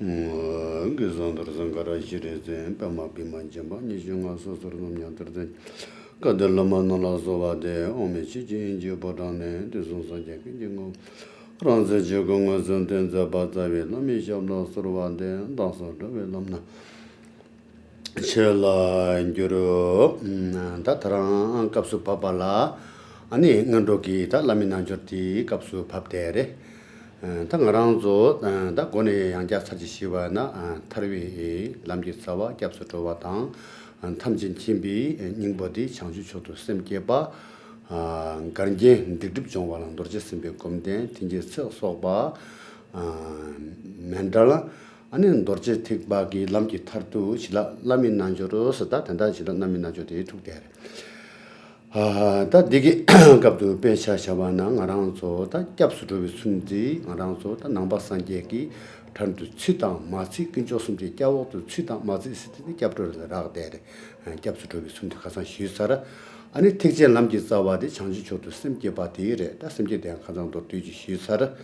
Gizandar Zangara Jireze, Pama Pimanjamba, Nijunga Sosornum Yantarden, Kadelama Nalazova de Omichi, Jibodane, the Zunzajak, Jingo, Ranza Jagonga Zantenza Batavi, Lamishabla Sorvande, Dancer de Velamna. Chela Juro, Tatran, Kapsu Papala, Ani Nandoki, Lamina Joti, Kapsu Paptere. 당랑조 다 고네 양자 사지시와나 타르위 람지사와 캡스토와당 탐진 팀비 닝보디 창주초도 셈게바 간제 디립 정와랑 도르제스베 콤데 틴제 서소바 멘달라 아니 도르제 틱바기 람지 타르투 실라 라민 난조로 서다 단다 실라 라민 난조데 툭데 다 되게 갑도 배샤샤바나 나랑서 다 캡스도 순지 나랑서 다 남바산제기 탄도 치다 마치 근조숨지 껴워도 치다 마치 시티 캡스도 라데 캡스도 순지 가서 시사라 아니 택제 남지 싸와디 장지초도 심게 바디레 다 심게 대한 가정도 뒤지 시사라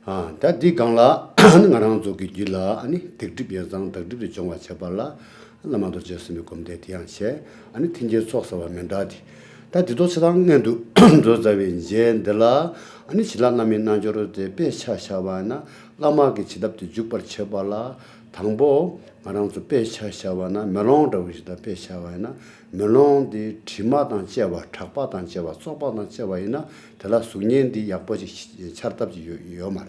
다 디강라 나랑서기 길라 아니 택집 여장 택집 정화 쳐발라 남아도 제스미 콤데 디안셰 아니 틴제 속서와 멘다디 다 디도스당에도 조자비 젠들라 아니 실라나민 나조로데 베샤샤바나 라마게 지답디 죽벌 쳐발라 당보 마랑서 베샤샤바나 멜롱도위다 베샤바나 멜롱디 치마단 제와 탁바단 제와 소바단 제와이나 달라 수년디 약보지 차답지 요 말에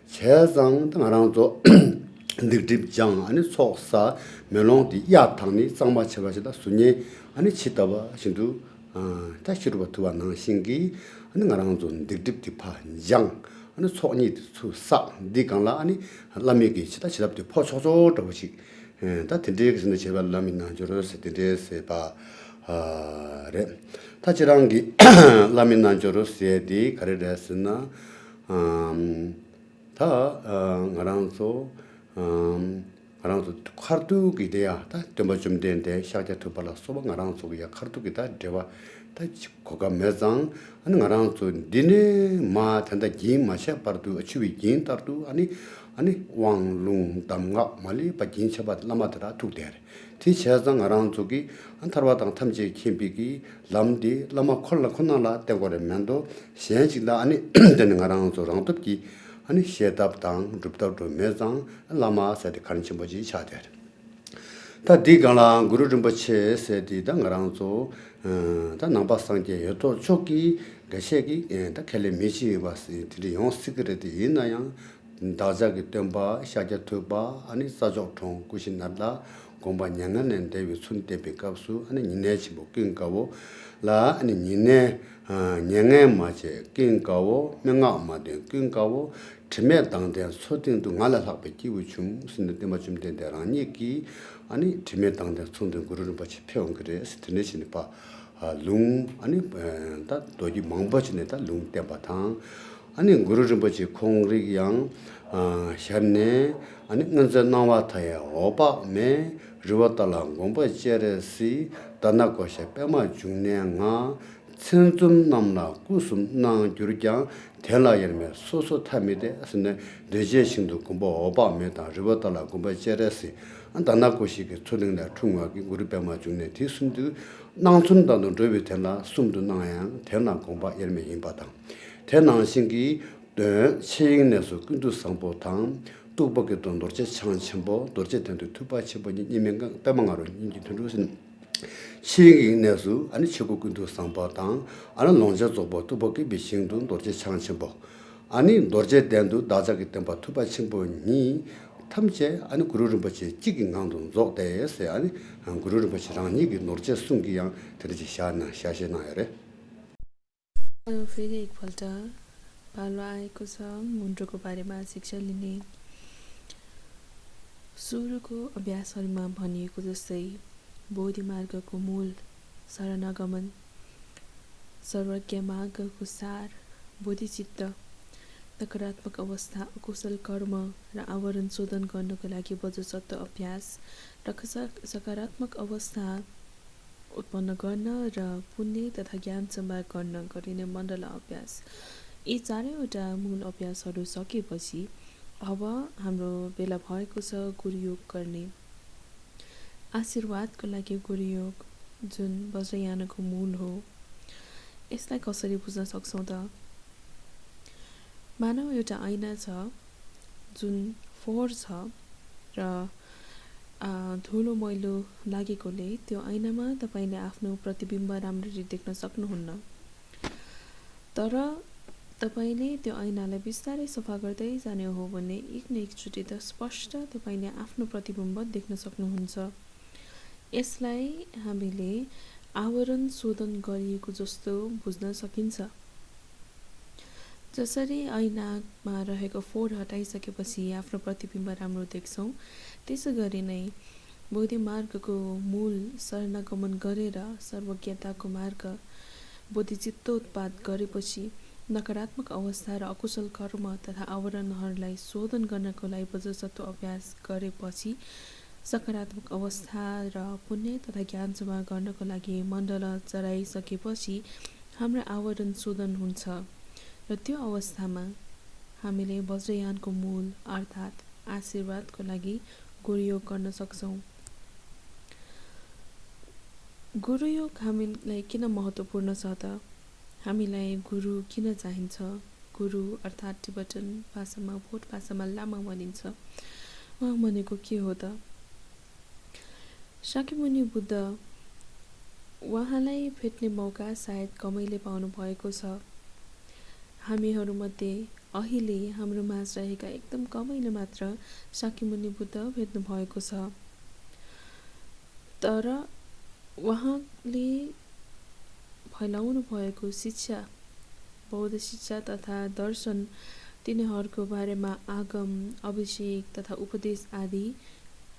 제상 마랑서 득립장 아니 속사 멜롱디 야탕니 상마쳐가지다 수년 아니 치다바 신두 다시로 두와 나신기 아니 나랑 좀 득득득파 장 아니 소니 수사 디강라 아니 라미기 치다 치답디 포초조 더시 다 텐데기스는 제발 라미나 저러스 텐데스 바레 다지랑기 라미나 저러스에디 가레데스나 다 나랑소 아랑도 카르투기 돼야 다 좀 된데 샤자 투발라 소방 아랑소기야 카르투기다 되와 다 고가 매장 아니 아랑소 디네 마 탄다 기 마샤 파르투 어치위 긴 따르투 아니 왕룽 담가 말리 바긴 샤바 라마드라 투데르 티 샤장 아랑소기 안타르바당 탐지 캠비기 람디 라마 콜라 코나라 때고레 면도 시엔지다 아니 되는 아랑소랑 뜻기 아니 셰답당 줍답도 매장 라마 세디 간침보지 차데 다 디강라 구르름버체 세디당 가랑조 다 남바상게 여도 초기 가셰기 다 켈레 미시 바스 디리 용 시크레디 이나양 다자기 템바 샤자투바 아니 사조통 구신나다 공바 냥는 데비 순데 백갑수 아니 니네지 목긴가고 라 아니 니네 냥에 마제 긴가고 명아 마데 긴가고 tim에 당대 소등도 말라삭베 기부중 신데 맞좀 된다라니기 아니 tim에 당대 손등 그루는 같이 표현 그래 스트레스니 바룽 아니 다 도지 망버지네다 룽 때바탕 아니 그루는 같이 공리양 샤네 아니 능자 나와타야 오바메 르와탈라 공부제레시 다나고셰 빼마 중내가 천좀 남나 구숨 나 주르장 텔라여메 소소 타미데 asne 레제싱도 공부 오바메다 르버달라 공부 제레시 안다나고시게 초등다 충화기 우리 배마 중에 디순도 나순다도 저비 텔라 숨도 나야 텔나 공부 열메 임바다 대난신기 네 시행내서 근도 상보탕 또밖에 돈 dorje 창침보 dorje 텐도 투바치보니 니면가 빼망하러 인기 들으신 시행내수 아니 최고군도 상보탕 아니 농자조보 또밖에 비싱도 dorje 창침보 아니 dorje 된도 다자기 템바 투바치보니 탐제 아니 그루를 버치 찍인 강도 조대에서 아니 그루를 버치랑 이게 dorje 숨기양 들지 샤시나요래 फेरि एकपल्ट पालो आएको छ मुन्ड्रोको बारेमा शिक्षा लिने सुरुको अभ्यासहरूमा भनिएको जस्तै बोधि मार्गको मूल शरणागमन सर्वज्ञ मार्गको सार बोधिचित्त नकारात्मक अवस्था अकुशल कर्म र आवरण शोधन गर्नको लागि बोधसत्व अभ्यास र सकारात्मक अवस्था उत्पन्न गर्न र पुण्य तथा ज्ञान सम्भार गर्न गरिने मण्डला अभ्यास यी चारैवटा मूल अभ्यासहरू सकेपछि अब हाम्रो बेला भएको छ गुरुयोग गर्ने। आशीर्वादको लागि गुरुयोग जुन वज्रयानको मूल हो, यसलाई कसरी बुझ्न सक्छौँ त? मानव एउटा ऐना छ जुन फोहोर छ र धुलो मैलो लागेकोले त्यो ऐनामा तपाईले आफ्नो प्रतिबिम्ब राम्ररी देख्न सक्नुहुन्न। तर तपाईले त्यो ऐनालाई बिस्तारै सफा गर्दै जाने हो भने एक न एकचोटि त स्पष्ट तपाईले आफ्नो प्रतिबिम्ब देख्न सक्नुहुन्छ। यसलाई हामीले आवरण शोधन गरिएको जस्तो बुझ्न सकिन्छ। जसरी ऐनामा रहेको फोहोर हटाइसकेपछि आफ्नो प्रतिबिम्ब राम्रो देख्छौँ, त्यसै गरी नै बोधि मार्गको मूल शरणागमन गरेर सर्वज्ञताको मार्ग बोधिचित्तोत्पाद गरेपछि नकारात्मक अवस्था र अकुशल कर्म तथा आवरणहरूलाई शोधन गर्नको लागि बोधिसत्व अभ्यास गरेपछि सकारात्मक अवस्था र पुण्य तथा ज्ञान जमा गर्नको लागि मण्डल चढाइसकेपछि हाम्रो आवरण शोधन हुन्छ र त्यो अवस्थामा हामीले वज्रयानको मूल अर्थात् आशीर्वादको लागि गुरुयोग गर्न सक्छौँ। गुरुयोग हामीलाई किन महत्त्वपूर्ण छ त? हामीलाई गुरु किन चाहिन्छ? गुरु अर्थात् टिबेटन भाषामा भोट भाषामा लामा भनिन्छ। उहाँ भनेको के हो त? शाक्यमुनि बुद्ध, उहाँलाई भेट्ने मौका सायद कमैले पाउनु भएको छ। हामीहरूमध्ये अहिले हाम्रो माझ रहेका एकदम कमैले मात्र शाक्यमुनि बुद्ध भेट्नु भएको छ। तर उहाँले फैलाउनु भएको शिक्षा, बौद्ध शिक्षा तथा दर्शन, तिनीहरूको बारेमा आगम, अभिषेक तथा उपदेश आदि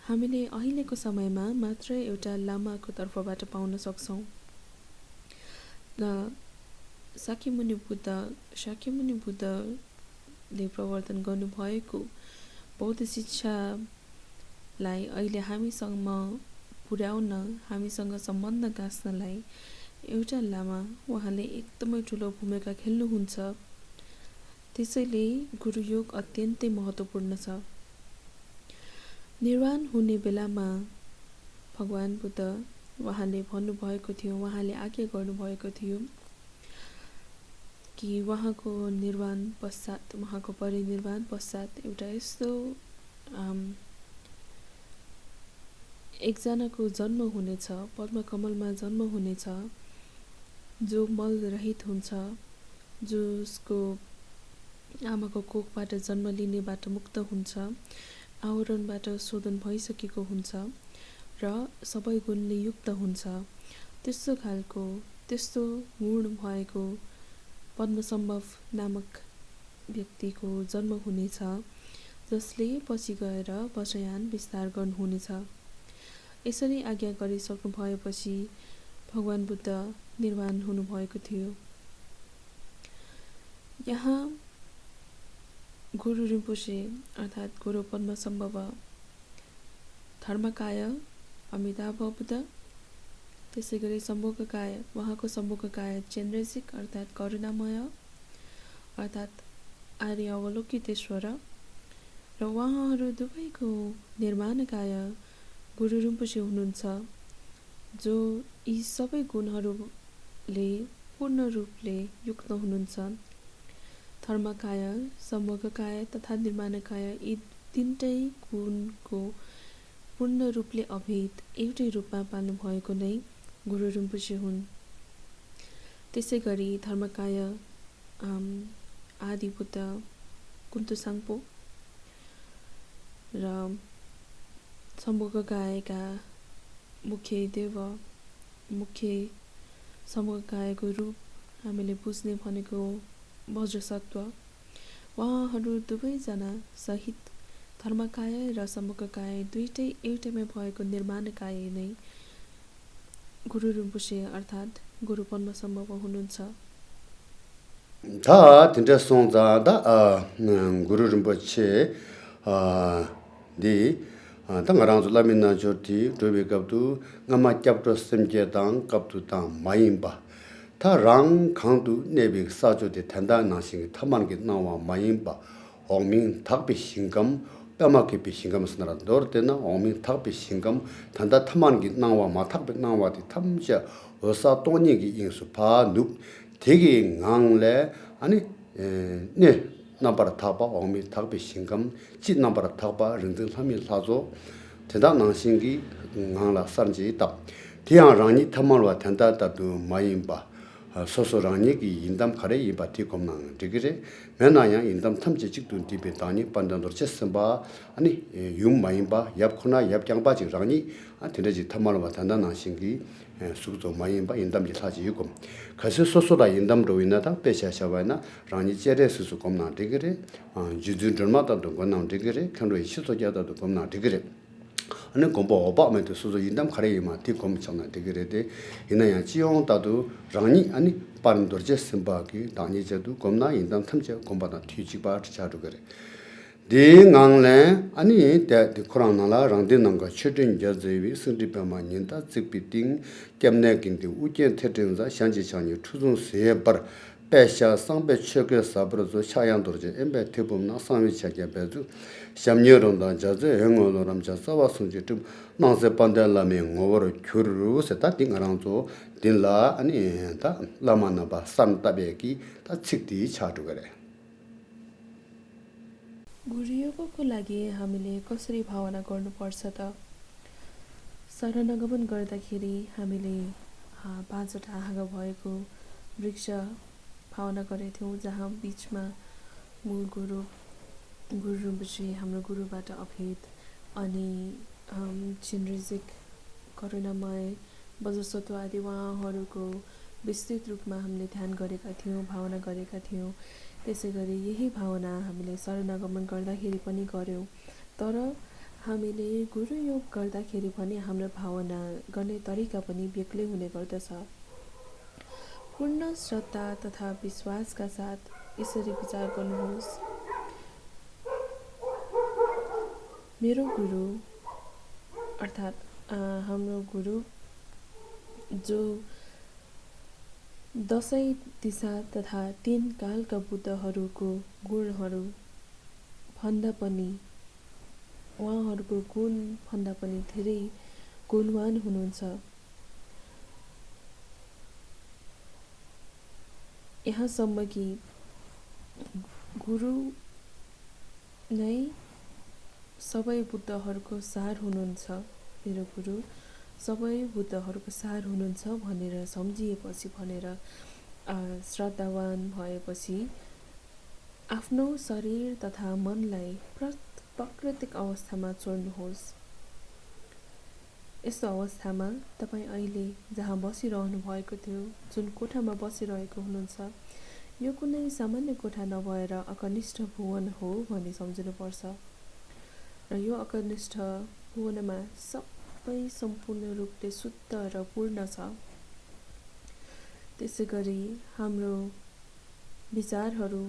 हामीले अहिलेको समयमा मात्र एउटा लामाको तर्फबाट पाउन सक्छौँ। शाक्यमुनि बुद्धले प्रवर्तन गर्नुभएको बौद्ध शिक्षालाई अहिले हामीसँग पुर्याउन, हामीसँग सम्बन्ध गाँच्नलाई एउटा लामा उहाँले एकदमै ठुलो भूमिका खेल्नुहुन्छ। त्यसैले गुरुयोग अत्यन्तै महत्त्वपूर्ण छ। निर्वाण हुने बेलामा भगवान बुद्ध उहाँले भन्नुभएको थियो, उहाँले आज्ञा गर्नुभएको थियो कि उहाँको निर्वाण पश्चात, उहाँको परिनिर्वाण पश्चात एउटा यस्तो एकजनाको जन्म हुनेछ, पद्मकमलमा जन्म हुनेछ, जो मल रहित हुन्छ, जसको आमाको कोखबाट जन्म लिनेबाट मुक्त हुन्छ, आवरणबाट शोधन भइसकेको हुन्छ र सबै गुणले युक्त हुन्छ। त्यस्तो खालको, त्यस्तो गुण भएको पद्मसम्भव नामक व्यक्तिको जन्म हुनेछ, जसले पछि गएर वज्रयान विस्तार गर्नुहुनेछ। यसरी आज्ञा गरिसक्नु भएपछि भगवान बुद्ध निर्वाण हुनुभएको थियो। यहाँ गुरु रिम्पोछे अर्थात् गुरु पद्मसम्भव, धर्मकाय अमिताभ बुद्ध, त्यसै गरी सम्भोगकाय, उहाँको सम्भोगकाय चेन्द्रजिक अर्थात् करुणामय अर्थात् आर्य अवलोकितेश्वर र उहाँहरू दुवैको निर्माणकाय गुरु रिम्पोछे हुनुहुन्छ, जो यी सबै गुणहरूले पूर्ण रूपले युक्त हुनुहुन्छ। धर्मकाय, सम्भोगकाय तथा निर्माणकाय यी तीनटै गुणको पूर्ण रूपले अभेद एउटै रूपमा पाल्नु भएको नै गुरु रिम्पोछे हुन्। त्यसै गरी धर्मकाय आदि बुद्ध कुन्तु साङ्पो र सम्भोगकायका मुख्य सम्भोगकायको रूप हामीले बुझ्ने भनेको वज्रसत्व। उहाँहरू दुवैजना सहित धर्मकाय र सम्भोगकाय दुईटै एउटैमा भएको निर्माणकाय नै गुरु रिम्पोछे अर्थात् गुरु पद्मसम्भव हुनुहुन्छ। 다 진짜 송자다 गुरु रिम्पोछे 디 당가랑 라민나 저티 도베갑도 나마 캡터 심제당 갑도당 마임바 타랑 강도 네빅 사조데 단단나싱 타만게 나와 마임바 오밍 탁비 신감 뼈마기 비신감 스나라 너르데나 오밍 탁비 신감 단다 탐만기 나와 마탁비 나와디 탐자 어사 돈이기 인수 바눕 되게 강래 아니 네 나바라 타바 오밍 탁비 신감 지 나바라 타바 른든 삼일 사조 대다 낭신기 강라 산지 있다 디앙랑이 탐만와 단다다도 마임바 소소랑이기 인담 카레 이바티 콤낭 디그레 메나야 인담 탐지 직둔 디베 다니 반단도 쳇선바 아니 융마임바 얍코나 얍장바지 랑이 안테지 탐말와 단단한 신기 수도 마임바 인담지 사지 유고 가서 소소다 인담로 인나다 빼샤샤바나 랑이 제레스수 콤낭 디그레 주준들마다도 권낭 디그레 칸로이 시소자다도 콤낭 디그레 아니 공부 오바면도 수도 인담 카레이마 디콤 청나 디그레데 이나야 지용다도 랑니 아니 빠른도르제 심바기 다니제도 겁나 인담 탐제 공부다 튀지바 자루 그래 딩앙래 아니 데 코로나라 랑데는 거 최든 저제비 승리배만 년다 직비딩 겸내긴데 우견 태전자 현지창이 추종 세버 배샤 상배 최근 사브르조 샤양도르제 엠베 대부분 상위 체계 배주 샴녀론다 자제 영어로람 자사와 순지 좀 나세 반달라면 오버로 규르로 세다 딩아랑조 딜라 아니 다 라마나바 산타베기 다 직디 차도 그래 गुरुयोगको लागि हामीले कसरी भावना गर्नुपर्छ त शरणागमन गर्दाखेरि हामीले 5वटा हाँगा भएको वृक्ष भावना गरेथ्यौं जहाँ बीचमा मूल गुरु गुरुजी हाम्रो गुरुबाट अभेद अनि चिनरिजिक करुणामय वज्रसत्व आदि उहाँहरूको विस्तृत रूपमा हामीले ध्यान गरेका थियौं भावना गरेका थियौं त्यसैगरी यही भावना हामीले शरणागमन गर्दाखेरि पनि गर्यौं तर हामीले गुरुयोग गर्दाखेरि पनि हाम्रो भावना गर्ने तरिका पनि बेग्लै हुने गर्दछ पूर्ण श्रद्धा तथा विश्वासका साथ यसरी विचार गर्नुहोस् मेरो गुरु अर्थात् हाम्रो गुरु जो 10 दिशा तथा 3 कालका बुद्धहरूको गुणहरू भन्दा पनि उहाँहरूको गुण भन्दा पनि धेरै गुणवान हुनुहुन्छ यहाँसम्म कि गुरु नै सबै बुद्धहरूको सार हुनुहुन्छ मेरो गुरु सबै बुद्धहरूको सार हुनुहुन्छ भनेर सम्झिएपछि भनेर श्रद्धावान भएपछि आफ्नो शरीर तथा मनलाई प्राकृतिक अवस्थामा छोड्नुहोस् यस्तो अवस्थामा तपाई अहिले जहाँ बसिरहनु भएको थियो जुन कोठामा बसिरहेको हुनुहुन्छ यो कुनै सामान्य कोठा नभएर अकनिष्ठ भुवन हो भन्ने सम्झिनुपर्छ र यो अकनिष्ठ भुवनमा सबै सम्पूर्ण रूपले शुद्ध र पूर्ण छ त्यसैगरी हाम्रो विचारहरू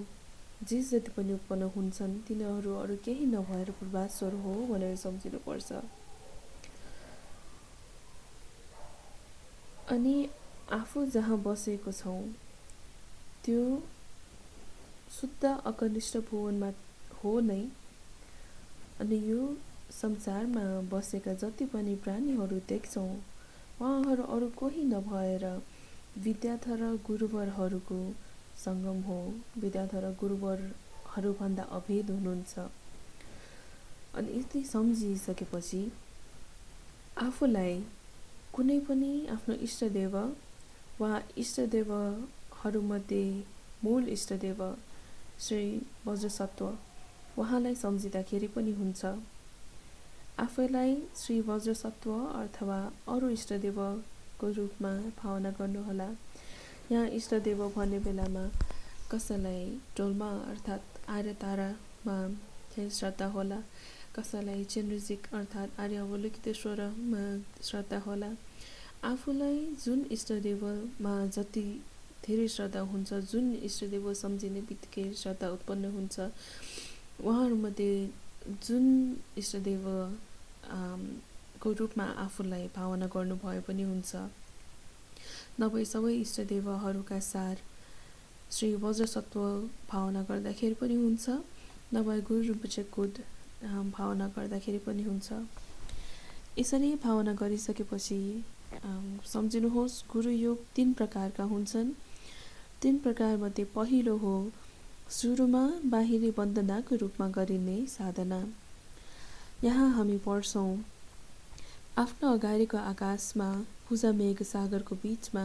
जे जति पनि उत्पन्न हुन्छन् तिनीहरू अरू केही नभएर पूर्वाश्वर हो भनेर सम्झिनुपर्छ अनि आफू जहाँ बसेको छौं त्यो शुद्ध अकनिष्ठ भुवनमा हो नै अनि यो संसारमा बसेका जति पनि प्राणीहरू देख्छौं उहाँहरू अरू कोही नभएर विद्याधर गुरुवरहरूको संगम हो विद्याधर गुरुवरहरू भन्दा अभेद हुनुहुन्छ अनि यति सम्झिसकेपछि आफूलाई कुनै पनि आफ्नो इष्टदेव वा इष्टदेवहरूमध्ये मूल इष्टदेव श्री वज्रसत्व उहाँलाई सम्झिँदाखेरि पनि हुन्छ आफैलाई श्री वज्रसत्व अथवा अरू इष्टदेवको रूपमा भावना गर्नुहोला यहाँ इष्टदेव भन्ने बेलामा कसैलाई डोल्मा अर्थात् आर्य तारामा श्रद्धा होला कसैलाई चन्द्रजिक अर्थात् आर्य अवलोकितेश्वरमा श्रद्धा होला आफूलाई जुन इष्टदेवमा जति धेरै श्रद्धा हुन्छ जुन इष्टदेव सम्झिने बित्तिकै श्रद्धा उत्पन्न हुन्छ उहाँहरूमध्ये जुन इष्टदेव को रूपमा आफूलाई भावना गर्नु भए पनि हुन्छ नभए सबै इष्टदेवहरूका सार श्री वज्रसत्व भावना गर्दाखेरि पनि हुन्छ नभए गुरु रिम्पोछेको भावना गर्दाखेरि पनि हुन्छ। यसरी भावना गरिसकेपछि सम्झिनुहोस् गुरु योग 3 प्रकारका हुन्छन्। 3 प्रकारमध्ये पहिलो हो सुरुमा बाहिरी वन्दनाको रूपमा गरिने साधना। यहाँ हामी पढ्छौँ, आफ्नो अगाडिको आकाशमा पूजा मेघ सागरको बीचमा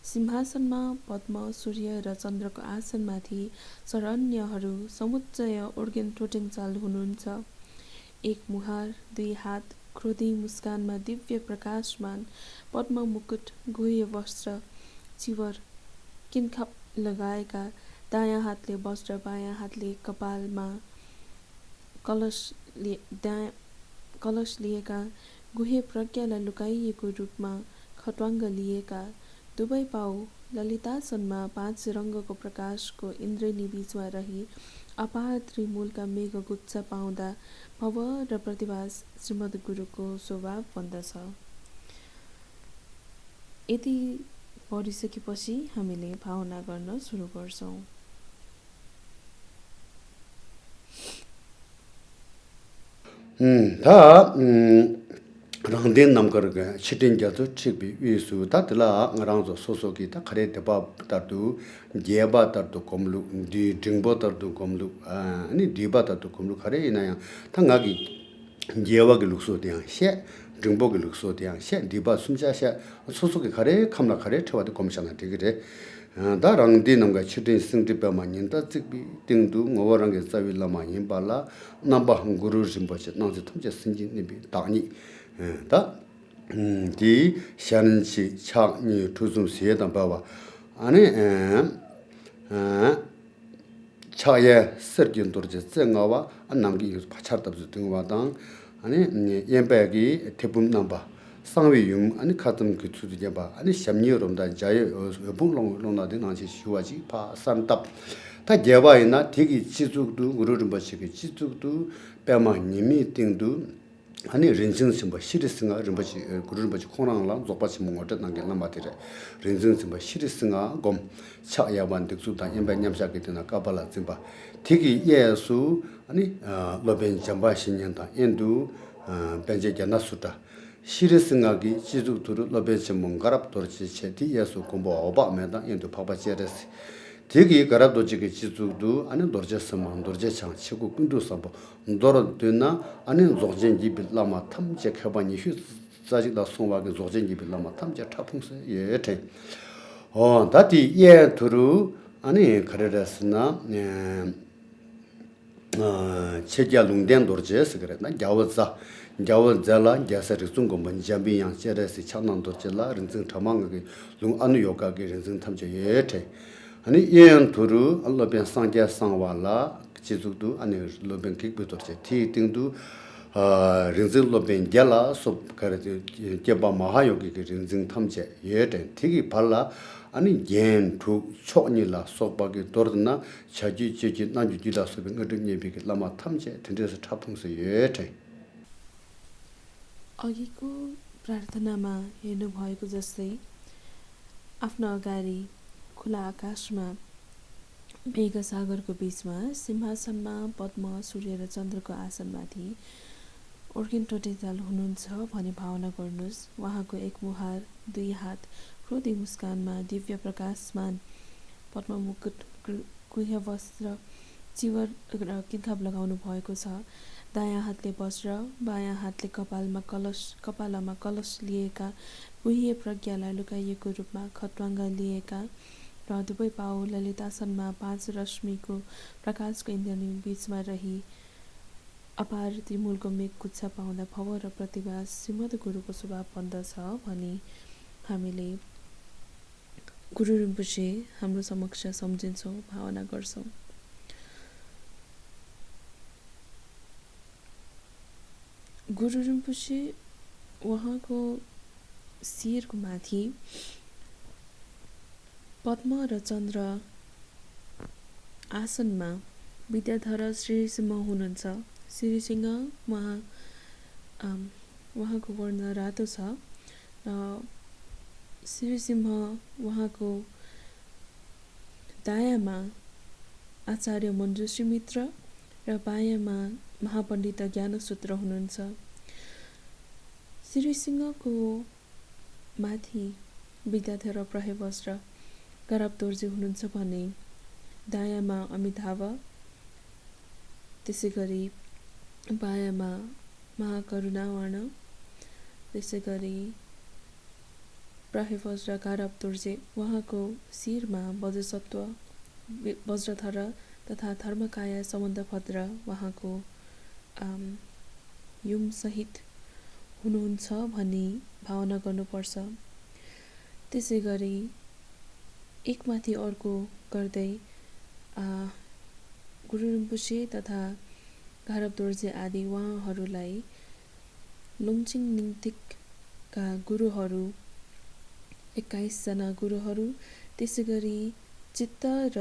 सिंहासनमा पद्म सूर्य र चन्द्रको आसनमाथि शरण्यहरू समुच्चय ओर्गेन टोटेङ हुनुहुन्छ। एक मुहार, 2 हात, क्रोधी मुस्कानमा दिव्य प्रकाशमान पद्म मुकुट, गुह्य वस्त्र, चिवर, किनखाप लगाएका, दायाँ हातले वज्र, बायाँ हातले कपालमा कलश लिएका, गुह्य प्रज्ञालाई लुकाइएको रूपमा खट्वाङ्ग लिएका, दुवै पाउ ललितासनमा 5 रङ्गको प्रकाशको इन्द्रेणी बीचमा रही अपार त्रिमूलका मेघगुच्छ पाउँदा भव र प्रतिभास श्रीमद् गुरुको स्वभाव बन्दछ। यति पढिसकेपछि हामीले भावना गर्न सुरु गर्छौँ। 다 랑덴 남거가 치팅자도 치비 위수 다들라 랑조 소소기 다 카레 데바다도 제바다도 곰루 디 딩보다도 곰루 아니 디바다도 곰루 카레 이나야 당가기 제와기 룩소디야 셰 딩보기 룩소디야 셰 디바 숨자샤 소소기 카레 캄라 카레 쳐와도 곰샤나 되게 다 랑디 남가 치팅 승디바만인다 찍비 딩도 ngowarang 사빌라마 임발라 남바 구루 심보체 나지 탐제 신진니비 다니 디 샤는시 차니 투좀 세단 바와 아니 차에 서긴 도르제 정어와 안남기 파차답지 등와당 아니 옌백이 대분 남바 상위용 아니 같은 그 주제 봐 아니 샴니어롬다 자에 봉롱롱나데 나시 쉬와지 파 산답 다 제바이나 되게 지속도 우르르 버시게 지속도 빼마 님이 띵도 아니 렌징스 뭐 시리스가 르버지 그르버지 코랑랑 조바치 몽어다 난게 남바티레 렌징스 뭐 시리스가 곰 차야반 득수다 임반냠샤게 되나 까발라 짐바 되게 예수 아니 로벤 잠바신년다 인도 벤제게 나수다 시리스가기 지속도로 로벤치 몽가랍 도르치 체디 예수 공부 오바메다 인도 파바체레스 되게 가라도 지게 지속도 아니 도르제스만 도르제창 치고 군도 삼보 도르드나 아니 조진지 빌라마 탐제 켜바니 휴 자지다 송와게 조진지 빌라마 탐제 타풍스 예테 다티 예 두루 아니 가르라스나 체자 룽덴 도르제스 그랬나 자와자라 자사르 중고 먼잠비양 제레스 창난 도르제라 른증 타망게 룽 아누 요가게 른증 탐제 예테 아니 예언 두루 알로벤 상제 상와라 지속도 아니 로벤 킥부터체 티팅도 rinzin loben gyala sop karate gyaba mahayogi ki rinzin tamche yeden tigi pala ani gen tu choknila sopagi dordna chaji cheji nanju jila sobe ngadunye bigi lama tamche tendesa chapungse yeden अघिको प्रार्थनामा हेर्नु भएको जस्तै आफ्नो अगाडि खुला आकाशमा मेघ सागरको बीचमा सिंहासनमा पद्म सूर्य र चन्द्रको आसनमाथि ओर्गेन टोटेजाल हुनुहुन्छ भनी भावना गर्नुहोस्। उहाँको एक मुहार, 2 हात, क्रोधी मुस्कानमा दिव्य प्रकाशमान पद्म मुकुट, गुह्य वस्त्र, चिवर र किनखाप लगाउनु भएको छ। दायाँ हातले वज्र, बायाँ हातले कपालमा कलश लिएका, गुह्य प्रज्ञालाई लुकाइएको रूपमा खट्वाङ्ग लिएका र दुवै पाउ ललितासनमा 5 रश्मिको प्रकाशको इन्द्रेणी बीचमा रही अपार त्रिमूलको मेघगुच्छ पाउँदा भव र प्रतिभा श्रीमद् गुरुको स्वभाव बन्दछ भनी हामीले गुरु रिम्पोछे हाम्रो समक्ष सम्झिन्छौँ, भावना गर्छौँ। गुरु रिम्पोछे उहाँको शिरको माथि पद्म र चन्द्र आसनमा विद्याधर श्रीसिंह हुनुहुन्छ। श्रीसिंह उहाँको वर्ण रातो छ र श्रीसिंह उहाँको दायाँमा आचार्य मञ्जुश्री मित्र र बायाँमा महापण्डित ज्ञानसूत्र हुनुहुन्छ। श्रीसिंहको माथि विद्याधर प्रहेवश र गरब दोर्जे हुनुहुन्छ भने दायाँमा अमिताभ, त्यसै गरी बायाँमा महाकरुणावर्ण, त्यसै गरी प्रहेवश र गारब दोर्जे उहाँको शिरमा वज्रधर तथा धर्मकाया सम्बन्धभद्र उहाँको युमसहित हुनुहुन्छ भनी भावना गर्नुपर्छ। त्यसै गरी एकमाथि अर्को गर्दै गुरु रिम्पोछे तथा गारब दोर्जे आदि उहाँहरूलाई लुङचिङ निङथिकका गुरुहरू 21 जना गुरुहरू, त्यसै गरी चित्त र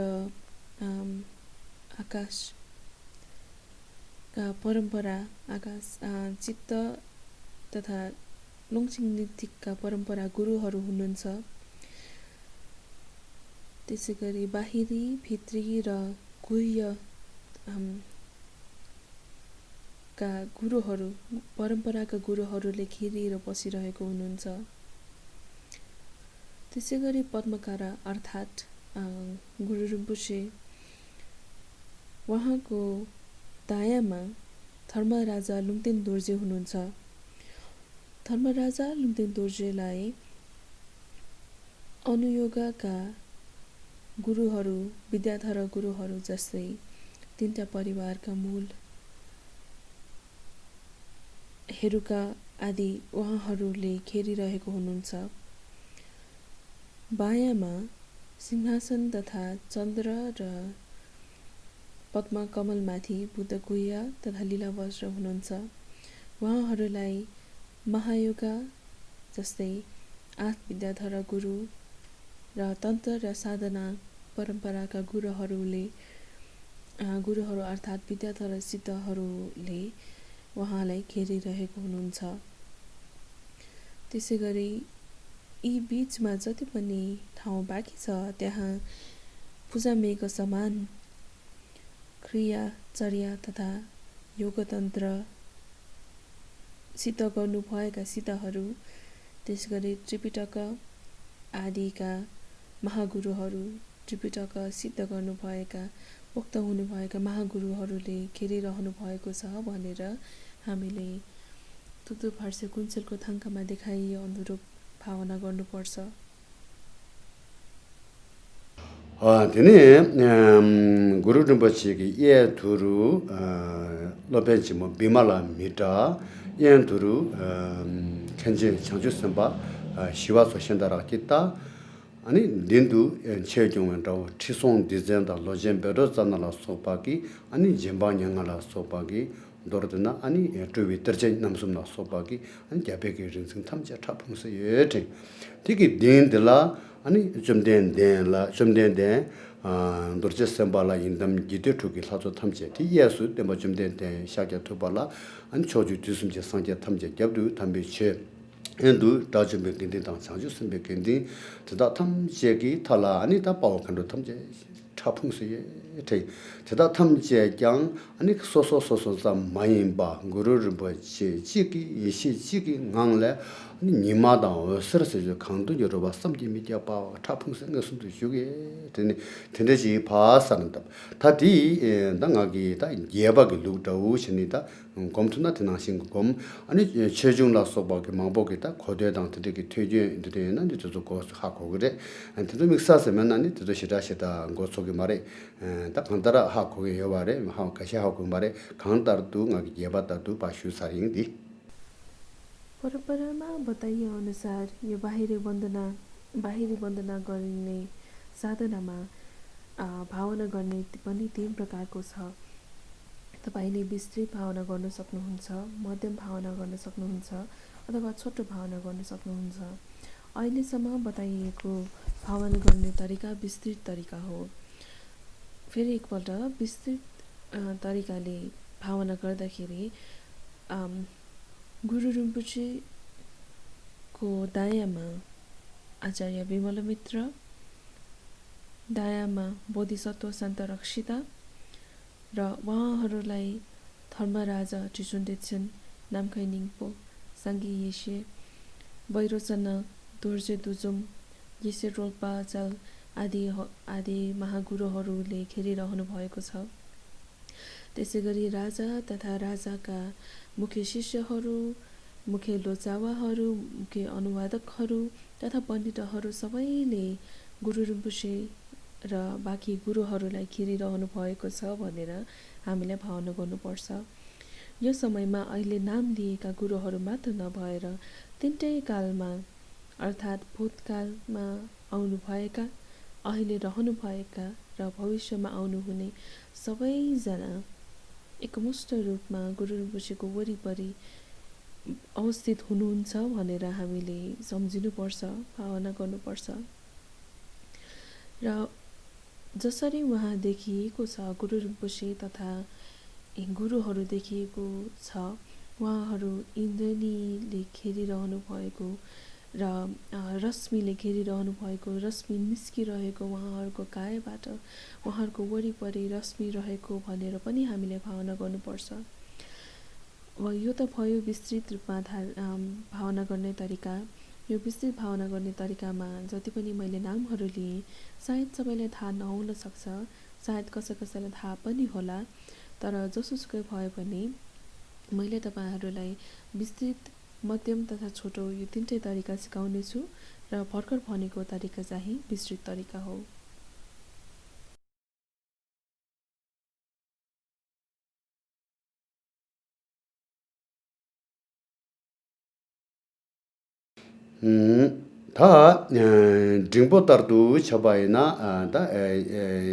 आकाशका परम्परा चित्त तथा लुङचिङ निङथिकका परम्परा गुरुहरू हुनुहुन्छ। त्यसै गरी बाहिरी, भित्री र गुह्य का गुरुहरू, परम्पराका गुरुहरूले घेरिएर बसिरहेको हुनुहुन्छ। त्यसै गरी पद्मकारा अर्थात् गुरु रिम्पोछे उहाँको दायाँमा धर्मराजा लुङतेन दोर्जे हुनुहुन्छ। धर्मराजा लुङतेन दोर्जेलाई अनुयोगका गुरुहरू, विद्याधर गुरुहरू जस्तै तीनटा परिवारका मूल हेरुका आदि उहाँहरूले घेरिरहेको हुनुहुन्छ। बायाँमा सिंहासन तथा चन्द्र र पद्म कमलमाथि बुद्ध गुह्य तथा लीलावज्र हुनुहुन्छ। उहाँहरूलाई महायोगा जस्तै 8 विद्याधर गुरु र तन्त्र र साधना परम्पराका गुरुहरू अर्थात् विद्याधर सिद्धहरूले उहाँलाई घेरिरहेको हुनुहुन्छ। त्यसै गरी यी बीचमा जति पनि ठाउँ बाँकी छ त्यहाँ पूजामेघ समान क्रियाचर्या तथा योगतन्त्र सिद्ध गर्नुभएका सिद्धहरू, त्यसै गरी त्रिपिटक आदिका महागुरुहरू, त्रिपिटक सिद्ध गर्नुभएका उक्त हुनुभएका महागुरुहरूले घेरिरहनु भएको छ भनेर हामीले तुतु फार्से कुञ्चलको थाङ्कामा देखाइए अनुरूप भावना गर्नुपर्छ। 되네 गुरु रिम्पोछेकी ए थुरु लोपेन्치 뭐 비말라 미타 예 थुरु 켄제 창주 선바 시와소 신다라 기타 아니 린두 체경원도 치송 디자인다 로젠베로 잔나라 소파기 아니 젬바냥나라 소파기 도르드나 아니 트위 터제 남숨나 소파기 아니 갸베게 rin승 탐제 타풍서 예테 되게 딘들라 아니 좀된된라 도르제 셈발라 인담 기대 투기 사조 탐제 디예수 때뭐 좀된된 샤게 투발라 아니 초주 뒤숨제 상제 탐제 겹두 담비체 엔두 다즈메 딘딘당 장주 선배 겐디 저다 탐제기 탈라 아니 다 바오칸도 탐제 타풍스에 테 저다 탐제장 아니 소소소소자 마인바 구루를 뭐지 지기 이시 지기 강래 아니 니마다 서서저 강도 여러봐 섬지 미디어 바 타풍스는 것도 주게 되네 된대지 봐서는다 다디 당하기 다 예박이 루다우 신이다 검투나 드나신 검 아니 최중라 소박이 망보겠다 고대당 되게 퇴진들에는 저도 고스 하고 그래 안테도 믹사스면 아니 저도 시다시다 고속이 말에 딱 간다라 하고 여발에 하 같이 하고 말에 강다르도 나기 예바다도 바슈사링디 परम्परामा बताइए अनुसार यो बाहिरी वन्दना गरिने साधनामा भावना गर्ने पनि 3 प्रकारको छ। तपाईले विस्तृत भावना गर्न सक्नुहुन्छ, मध्यम भावना गर्न सक्नुहुन्छ अथवा छोटो भावना गर्न सक्नुहुन्छ। अहिलेसम्म बताइएको भावना गर्ने तरिका विस्तृत तरिका हो। फेरि एकपल्ट विस्तृत तरिकाले भावना गर्दाखेरि गुरु रिम्पोछेको दायाँमा आचार्य विमलमित्र, दायाँमा बोधिसत्व सन्त रक्षिता र उहाँहरूलाई धर्मराजा चिचुन्डेछन् नामखै निङपो साङ्गी येसे बैरोचन दोर्जे दुजुम येसे रोल्पा चाल आदि महागुरुहरूले घेरिरहनु भएको छ। त्यसै गरी राजा तथा राजाका मुख्य शिष्यहरू, मुख्य लोचावाहरू, मुख्य अनुवादकहरू तथा पण्डितहरू सबैले गुरु रिम्पोछे र बाँकी गुरुहरूलाई घेरिरहनु भएको छ भनेर हामीले भावना गर्नुपर्छ। यो समयमा अहिले नाम दिएका गुरुहरू मात्र नभएर तिनटै कालमा अर्थात् भूतकालमा आउनुभएका, अहिले रहनुभएका र भविष्यमा आउनुहुने सबैजना एकमुष्ट रूपमा गुरु रिम्पोछेको वरिपरि अवस्थित हुनुहुन्छ भनेर हामीले सम्झिनुपर्छ, भावना गर्नुपर्छ। र जसरी उहाँ देखिएको छ, गुरु रिम्पोछे तथा गुरुहरू देखिएको छ, उहाँहरू इन्द्रनीले घेरिरहनु भएको र रश्मिले घेरिरहनु भएको, रश्मि निस्किरहेको उहाँहरूको कायाबाट उहाँहरूको वरिपरि रश्मि रहेको भनेर पनि हामीले भावना गर्नुपर्छ। यो त भयो विस्तृत रूपमा भावना गर्ने तरिका। यो विस्तृत भावना गर्ने तरिकामा जति पनि मैले नामहरू लिएँ सायद सबैलाई थाहा नहुन सक्छ, सायद कसैलाई थाहा पनि होला, तर जसोसुकै भए पनि मैले तपाईँहरूलाई विस्तृत, मध्यम तथा छोटो यो तिनटै तरिका सिकाउनेछु र भर्खर भनेको तरिका चाहिँ विस्तृत तरिका हो। 다 딩보 따르도 쳐봐이나 다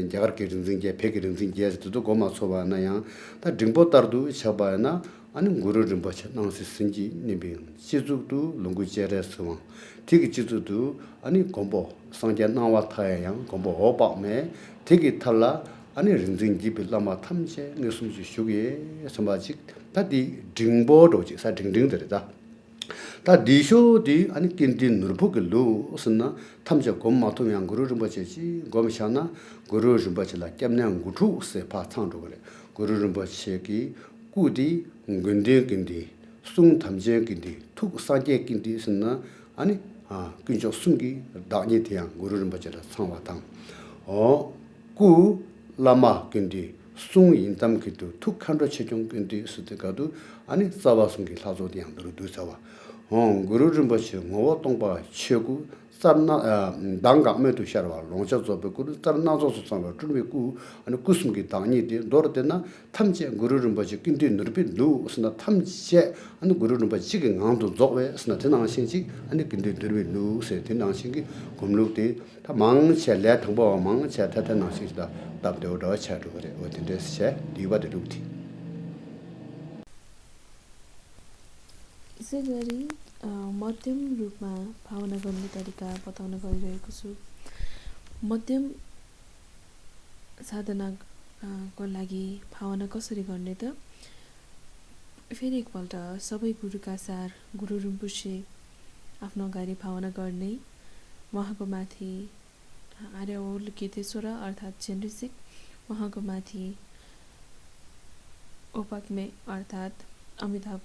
자가르케 딩딩게 페게 딩딩게도 고마 소바나야 다 딩보 따르도 쳐봐이나 아니 구루 딩보체 나스 신지 니비 시주도 롱구제레스와 티기 지주도 아니 공보 상제 나와 타야양 공보 오바메 티기 탈라 아니 딩딩기 빌라마 탐제 느숨지 쇼게 선바직 다디 딩보로지 사 딩딩들이다 다 리쇼디 아니 낀딘 누르보글로 스나 탐제 곰마토면 구르르 버체지 곰샤나 구르르 버체라 깸냥 구투 세파 창도 그래 구르르 버체기 꾸디 근데 근데 숭 탐제 근데 툭 사제 근데 스나 아니 근저 숨기 다니 대양 구르르 버체라 상와당 꾸 라마 근데 숭 인담 기도 툭 칸로 체중 근데 스데가도 아니 사바숭기 사조디 양도로 두사와 구루 림보체 뭐 동바 최고 쌈나 당감에도 샤르와 롱자조베 구루 땀나조서 상을 준비고 아니 구숨기 당니데 노르데나 탐제 구루 림보체 낀디 누르비 누스나 탐제 아니 구루 림보체 지금 강도 조베 스나 되나 신지 아니 낀디 누르비 누세 되나 신기 곰룩데 다 망체래 통보 망체 타타나 신다 답도로 차도 그래 어딘데세 리바데 루티 यसै गरी मध्यम रूपमा भावना गर्ने तरिका बताउन गइरहेको छु। मध्यम साधनाको लागि भावना कसरी गर्ने त? फेरि एकपल्ट सबै गुरुका सार गुरु रिम्पोछे आफ्नो अगाडि भावना गर्ने, उहाँको माथि आर्य अवलोकितेश्वर अर्थात् चेन्द्रसिक, उहाँको माथि ओपाक्मे अर्थात् अमिताभ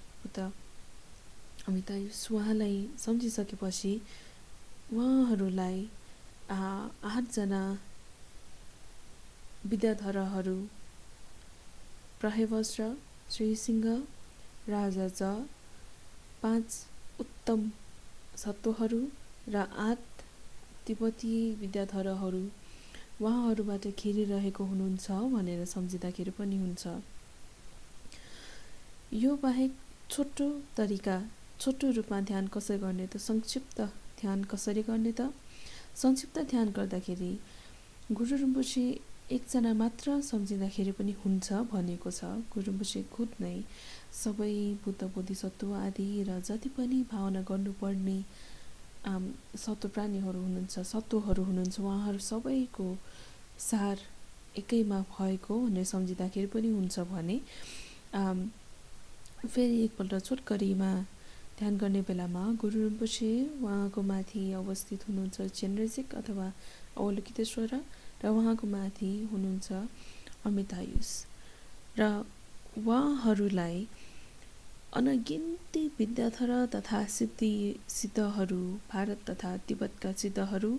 उहाँलाई सम्झिसकेपछि उहाँहरूलाई 8 जना विद्याधरहरू प्रहेवज्र, श्रीसिंह, राजा ज, 5 उत्तम सत्वहरू र 8 तिब्बती विद्याधरहरू उहाँहरूबाट घेरिरहेको हुनुहुन्छ भनेर सम्झिँदाखेरि पनि हुन्छ। यो बाहेक छोटो रूपमा ध्यान कसरी गर्ने त? संक्षिप्त ध्यान कसरी गर्ने त? संक्षिप्त ध्यान गर्दाखेरि गुरु रिम्पोछे एकजना मात्र सम्झिँदाखेरि पनि हुन्छ भनेको छ। गुरु रिम्पोछे खुद नै सबै बुद्ध बोधिसत्व आदि र जति पनि भावना गर्नुपर्ने सत्व प्राणीहरू हुनुहुन्छ, सत्वहरू हुनुहुन्छ, उहाँहरू सबैको सार एकैमा भएको भनेर सम्झिँदाखेरि पनि हुन्छ भने फेरि एकपल्ट छोटकरीमा ध्यान गर्ने बेलामा गुरु रिम्पोछे उहाँको माथि अवस्थित हुनुहुन्छ चेन्द्रसिक अथवा अवलोकितेश्वर र उहाँको माथि हुनुहुन्छ अमितायुष र उहाँहरूलाई अनगिन्ती विद्याधर तथा सिद्धहरू, भारत तथा तिब्बतका सिद्धहरू,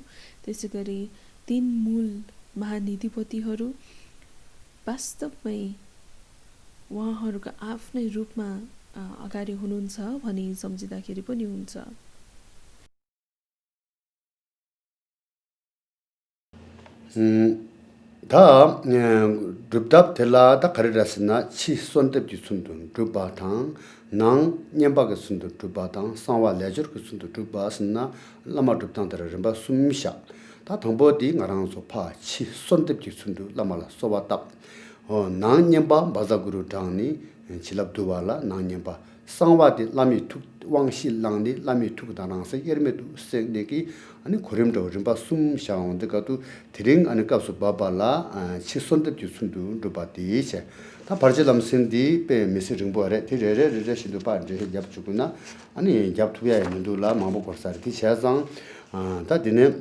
त्यसै गरी 3 मूल महानिधिपतिहरू वास्तवमै उहाँहरूका आफ्नै रूपमा अगाडि हुनुहुन्छ भनी सम्झिँदाखेरि पनि हुन्छ। 다 줍답 텔라다 카리라스나 치 손텝지 순둔 줍바탕 낭 냠바게 순둔 줍바탕 상와 레저 그 순둔 줍바스나 라마 줍탕다라 rem바 숨샤 다 동보디 나랑 소파 치 손텝지 순둔 라마라 소바답 낭 냠바 바자구루 당니 지랍두발라 낭 냠바 상와디 라미 툭 왕시 랑니 라미 툭 다랑서 예르메두 세네기 아니 고렘도 림바 숨샤온데 가도 드링 아니 값수 바발라 치손데 주순도 루바디체 다 바르젤람신디 베 메시징보레 티레레레 신도 바르제 잡주구나 아니 잡투야 문도라 마보 거사르티 샤장 다 디네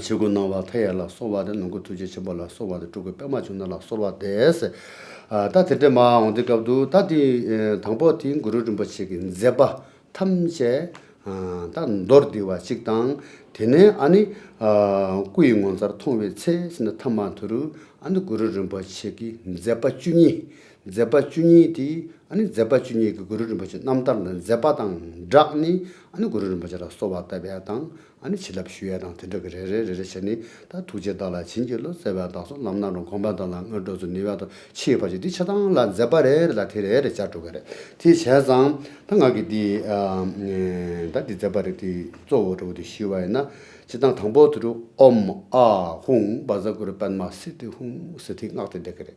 지구 나와 태야라 소바데 농고 투제 쳐볼라 소바데 쪽에 뼈마 준나라 소바데스 다 데데마 온데 갑도 다디 당보팅 그루름 버치긴 제바 탐제 단 노르디와 식당 되네 아니 꾸잉원서 통외체 신의 탐만토르 안도 그르름 버치기 제바주니디 아니 제바주니 그 그르름 버치 남다른 제바당 드락니 아니 그르름 버치라 소바다베당 아니 칠랍슈야당 드르그레레레시니 다 두제달라 진절로 제바다서 남나로 공반달랑 어도서 니와도 치에바지 디차당 라 제바레라 테레레 자투거레 티 세상 당하기디 다디 제바레디 조오르디 시와이나 지당 당보드루 홍 바자그르 반마 시티 홍 시티 나트데 그래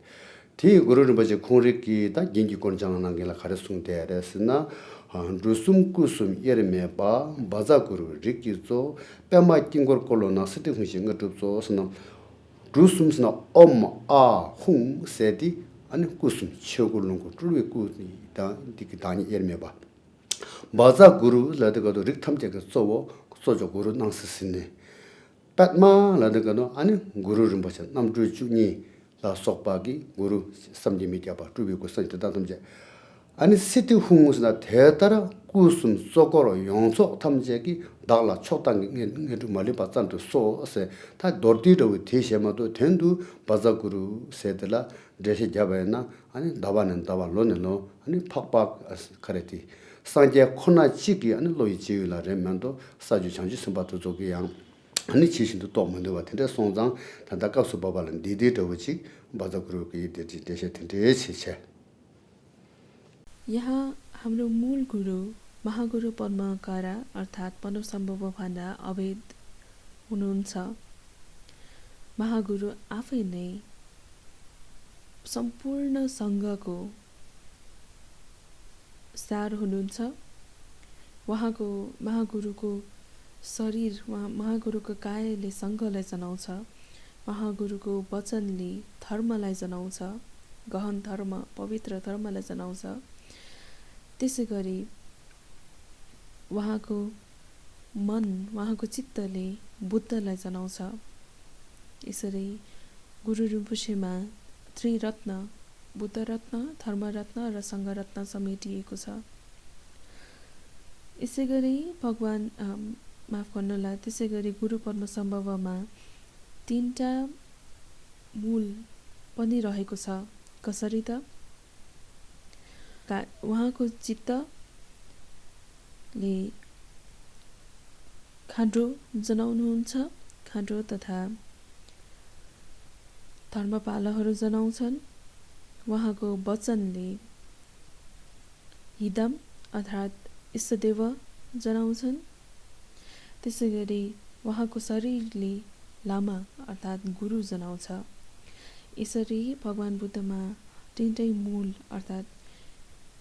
티 그르르 버지 콩리기 다 긴기 권장하는 게라 가르숭데레스나 루숨쿠숨 예르메바 바자그르 리키조 빼마 띵걸 콜로나 시티 홍신 것도 스나 루숨스나 홍 세디 아니 쿠숨 쳐고는 거 줄위 꾸니 다 디기 다니 예르메바 바자그르 라데가도 릭탐제가 쏘고 소조 구루 낭스스네 빠마 라데가노 아니 구루를 버쳐 남주 주니 라 속바기 구루 삼지미디아바 주비고 선지다 탐제 아니 시티 홍스나 대따라 구숨 소거로 용소 탐제기 달라 초당에도 말이 받잔도 소세 다 도르디로 대셔마도 된두 바자구루 세들라 데시 잡아나 아니 다바는 다발로네노 아니 팍팍 카레티 상제 코나 지기 아니 로이지라 레만도 사주 장지 선바도 조기양 아니 지신도 또 없는 것 같은데 송장 단다가서 봐발은 디디도지 बाजा गुरु की देशे tin데 छिछे यहाँ हाम्रो मूल गुरु महागुरु पद्मकारा अर्थात् पन्नसम्भव भन्दा अभेद हुनुहुन्छ। महागुरु आफै नै सम्पूर्ण सङ्घको सार हुनुहुन्छ। उहाँको महागुरुको शरीर महागुरुको कायाले सङ्घलाई जनाउँछ। महागुरुको वचनले धर्मलाई जनाउँछ, गहन धर्म, पवित्र धर्मलाई जनाउँछ। त्यसै गरी उहाँको मन, उहाँको चित्तले बुद्धलाई जनाउँछ। यसरी गुरु रिम्पोछेमा त्रिरत्न, बुद्धरत्न, धर्मरत्न र सङ्घरत्न समेटिएको छ। यसै गरी भगवान माफ गर्नुहोला, त्यसै गरी गुरु पद्मसम्भवमा 3टा मूल पनि रहेको छ। कसरी त? उहाँको चित्तले खाँडो जनाउनुहुन्छ, खाँडो तथा धर्मपालहरू जनाउँछन्। उहाँको वचनले हिदम अर्थात् इष्टदेव जनाउँछन्। त्यसै गरी उहाँको शरीरले लामा अर्थात् गुरु जनाउँछ। यसरी भगवान बुद्धमा 3टै मूल अर्थात्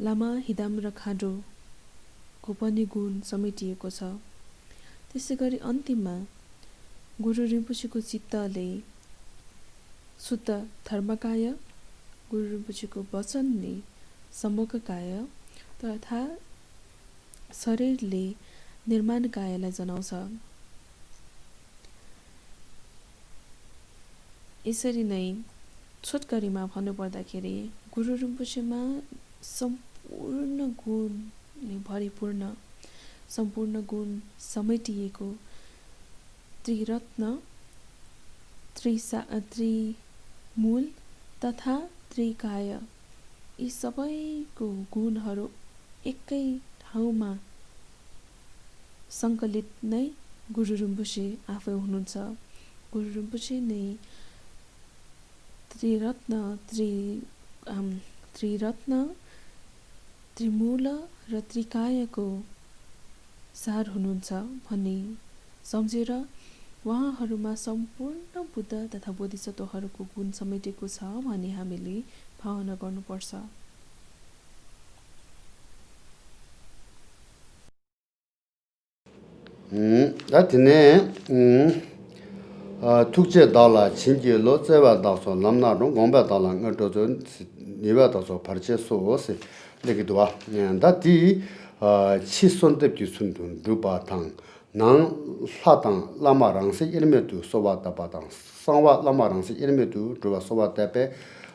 लामा, हिदाम र खाँडोको पनि गुण समेटिएको छ। त्यसै गरी अन्तिममा गुरु रिम्पोछेको चित्तले शुद्ध धर्मकाय, गुरु रिम्पोछेको वचनले सम्भोगकाय तथा शरीरले निर्माणकायलाई जनाउँछ। यसरी नै छोटकरीमा भन्नुपर्दाखेरि गुरु रिम्पोछेमा सम्पूर्ण गुणले भरिपूर्ण सम्पूर्ण गुण समेटिएको त्रिरत्न त्रिमूल तथा त्रिकाय यी सबैको गुणहरू एकै ठाउँमा सङ्कलित नै गुरु रिम्पोछे आफै हुनुहुन्छ। गुरु रिम्पोछे नै त्रिरत्न त्रिमूल र त्रिकायको सार हुनुहुन्छ भन्ने सम्झेर उहाँहरूमा सम्पूर्ण बुद्ध तथा बोधिसत्वहरूको गुण समेटेको छ भन्ने हामीले भावना गर्नुपर्छ। 다티네 tukche dala chingi lo tsewa dakso lamna rung gomba dala nga dozo niwa dakso parche so se legidwa da di chi sondep ki sundun rupa tang nang la tang lama rangse ilme du soba daba tang sangwa lama rangse ilme du rupa soba dabe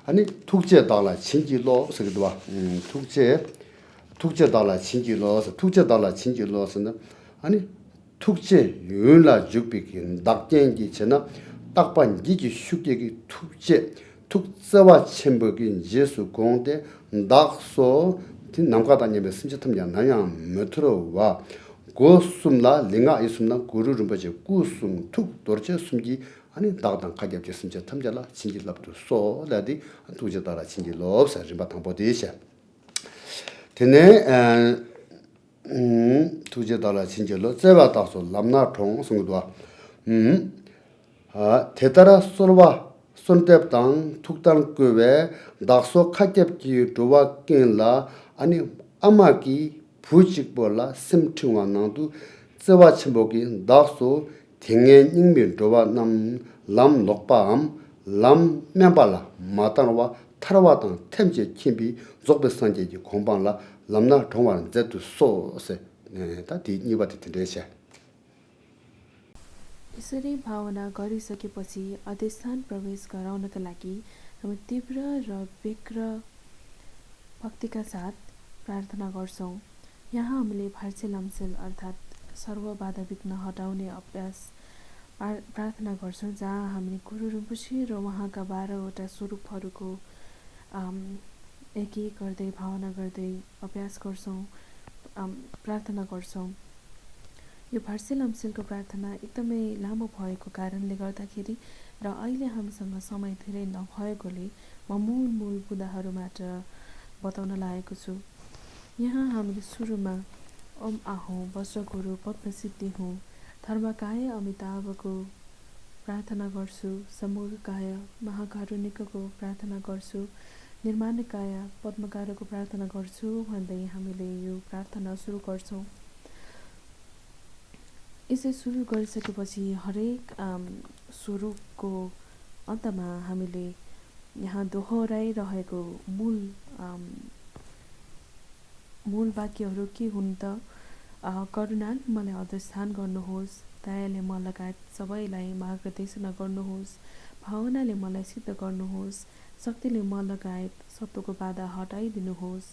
ani tukche dala chingi lo se gidwa tukche dala chingi lo se ani tuk제 윤라 죽비긴 낙견기 전에 딱반 기기 숙계기 tuk제 tuk자와 첨복인 예수 공대 낙소 남과다님의 심지탐냐 나양 메트로와 고숨라 링아 있음나 구르름 버지 구숨 툭 도르체 숨기 아니 나가당 가격게 심지탐자라 진질랍도 소라디 두제 따라 진질로 없어 림바탕 보디샤 되네 두제 달라 진절로 제가 다소 남나 통 성도와 대따라 솔와 손텝당 툭당 그외 낙소 카캡기 도와 낀라 아니 아마기 부직벌라 심퉁와나도 제와 침복이 낙소 땡엔 인민 도와 남람 녹밤 람 멤발라 마타노와 타라와당 템제 kim비 족베산제지 공방라 lamna thongwan zetu so se ta di निबत तिरेछ यसरी भावना गरिसकेपछि अधिष्ठान प्रवेश गराउनका लागि हामी तीव्र र व्यग्र भक्तिका साथ प्रार्थना गर्छौं। यहाँ हामीले भार्चे लम्सेल अर्थात् सर्व बाधा विघ्न हटाउने अभ्यास प्रार्थना गर्छौं, जहाँ हामीले गुरु रिम्पोछे र उहाँका 12 वटा स्वरूपहरूको एक गर्दै भावना गर्दै अभ्यास गर्छौं, प्रार्थना गर्छौं। यो भार्चे लम्सेलको प्रार्थना एकदमै लामो भएको कारणले गर्दाखेरि र अहिले हामीसँग समय धेरै नभएकोले म मूल बुदाहरूबाट बताउन लागेको छु। यहाँ हामीले सुरुमा ओम आहो वज्रगुरु पद्मसिद्धि हुँ धर्मकाय अमिताभको प्रार्थना गर्छु, समूहकाय महाकारुणिकको प्रार्थना गर्छु, निर्माणकाय पद्मकारको प्रार्थना गर्छु भन्दै हामीले यो प्रार्थना सुरु गर्छौं। यसै सुरु गरिसकेपछि हरेक स्वरूपको अन्तमा हामीले यहाँ दोहोऱ्याइरहेको मूल वाक्यहरू के हुन् त करुणाले मलाई अधिष्ठान गर्नुहोस्, दयाले म लगायत सबैलाई मार्गदर्शन गर्नुहोस्, भावनाले मलाई सिद्ध गर्नुहोस्, शक्तिले म लगायत सत्वको बाधा हटाइदिनुहोस्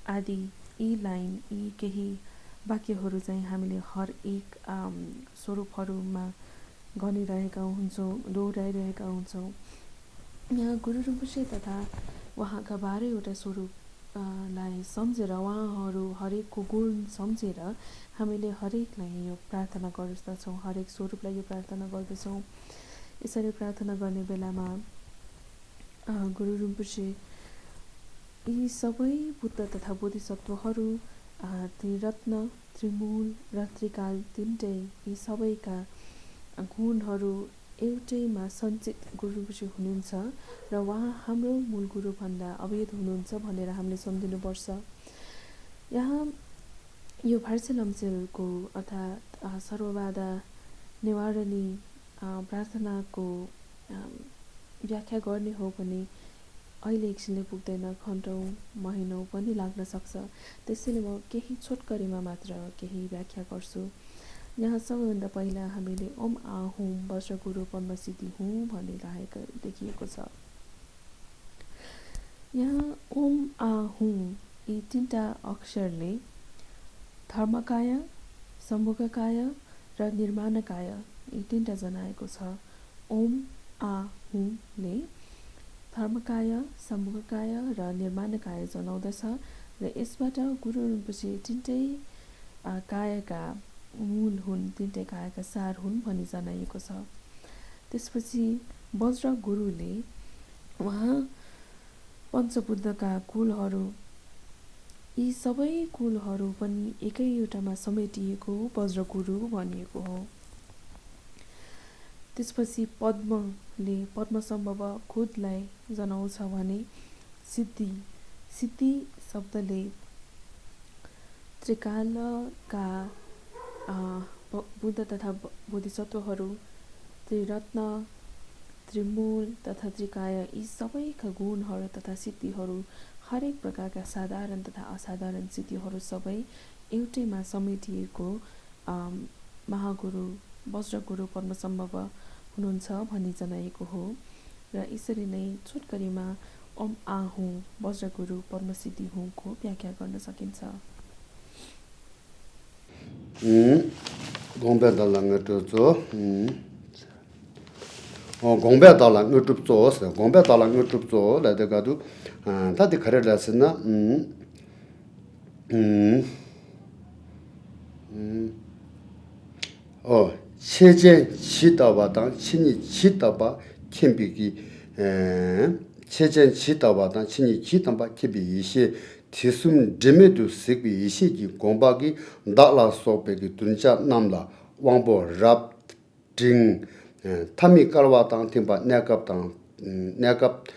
आदि यी लाइन यी केही वाक्यहरू चाहिँ हामीले हर एक स्वरूपहरूमा गनिरहेका हुन्छौँ, दोहोऱ्याइरहेका हुन्छौँ। यहाँ गुरु रिम्पोछे तथा उहाँका 12 वटा स्वरूपलाई सम्झेर उहाँहरू हरेकको गुण सम्झेर हामीले हरेकलाई यो प्रार्थना गर्दछौँ, हरेक स्वरूपलाई यो प्रार्थना गर्दछौँ। यसरी प्रार्थना गर्ने बेलामा गुरु रिम्पोछे यी सबै बुद्ध तथा बोधिसत्वहरू त्रिरत्न त्रिमूल र त्रिकाल तीनटै यी सबैका गुणहरू एउटैमा सञ्चित गुरु रिम्पोछे हुनुहुन्छ र उहाँ हाम्रो मूल गुरुभन्दा अभेद हुनुहुन्छ भनेर हामीले सम्झिनुपर्छ। यहाँ यो भार्चे लम्सेलको अर्थात् सर्वबाधा निवारणी प्रार्थनाको व्याख्या गर्ने हो भने अहिले एकछिनले पुग्दैन, घन्टौँ महिनौँ पनि लाग्न सक्छ। त्यसैले म केही छोटकरीमा मात्र केही व्याख्या गर्छु। यहाँ सबैभन्दा पहिला हामीले ओम आ हुँ वज्र गुरु पद्मसिद्धि हुँ भनिरहेको देखिएको छ। यहाँ ओम आ हुँ यी तीनटा अक्षरले धर्मकाय, सम्भोगकाय र निर्माणकाय यी तीनटा जनाएको छ। ओम आ हुँले धर्मकाय, सम्भोगकाय र निर्माणकाय जनाउँदछ र यसबाट गुरु रिम्पोछे तीनटै कायका मूल हुन्, तीनटै कायका सार हुन् भनी जनाइएको छ। त्यसपछि वज्र गुरुले उहाँ पञ्चबुद्धका कुलहरू यी सबै कुलहरू पनि एकै एउटामा समेटिएको वज्र गुरु भनिएको हो। त्यसपछि पद्मले पद्मसम्भव खुदलाई जनाउँछ भने सिद्धि शब्दले त्रिकालका बुद्ध तथा बोधिसत्वहरू, त्रिरत्न, त्रिमूल तथा त्रिकाय यी सबैका गुणहरू तथा सिद्धिहरू, हरेक प्रकारका साधारण तथा असाधारण सिद्धिहरू सबै एउटैमा समेटिएको महागुरु वज्रगुरु पद्मसम्भव हुनुहुन्छ भनी जनाइएको हो। र यसरी नै छोटकरीमा ओम आ हुँ वज्रगुरु पद्मसिद्धि हुँको व्याख्या गर्न सकिन्छ। gongpe dala ngutup zo gongpe dala ngutup zo gongpe dala ngutup zo la de gadu ta de khare la sina chejen chitaba dang chini chitaba kembigi chejen chitaba dang chini chitaba kebi ishe tisum dremedu sikbi ishe ki gombagi dala sopegi dunja namla wangbo rab ding tami kalwa dang timba nekab dang nekab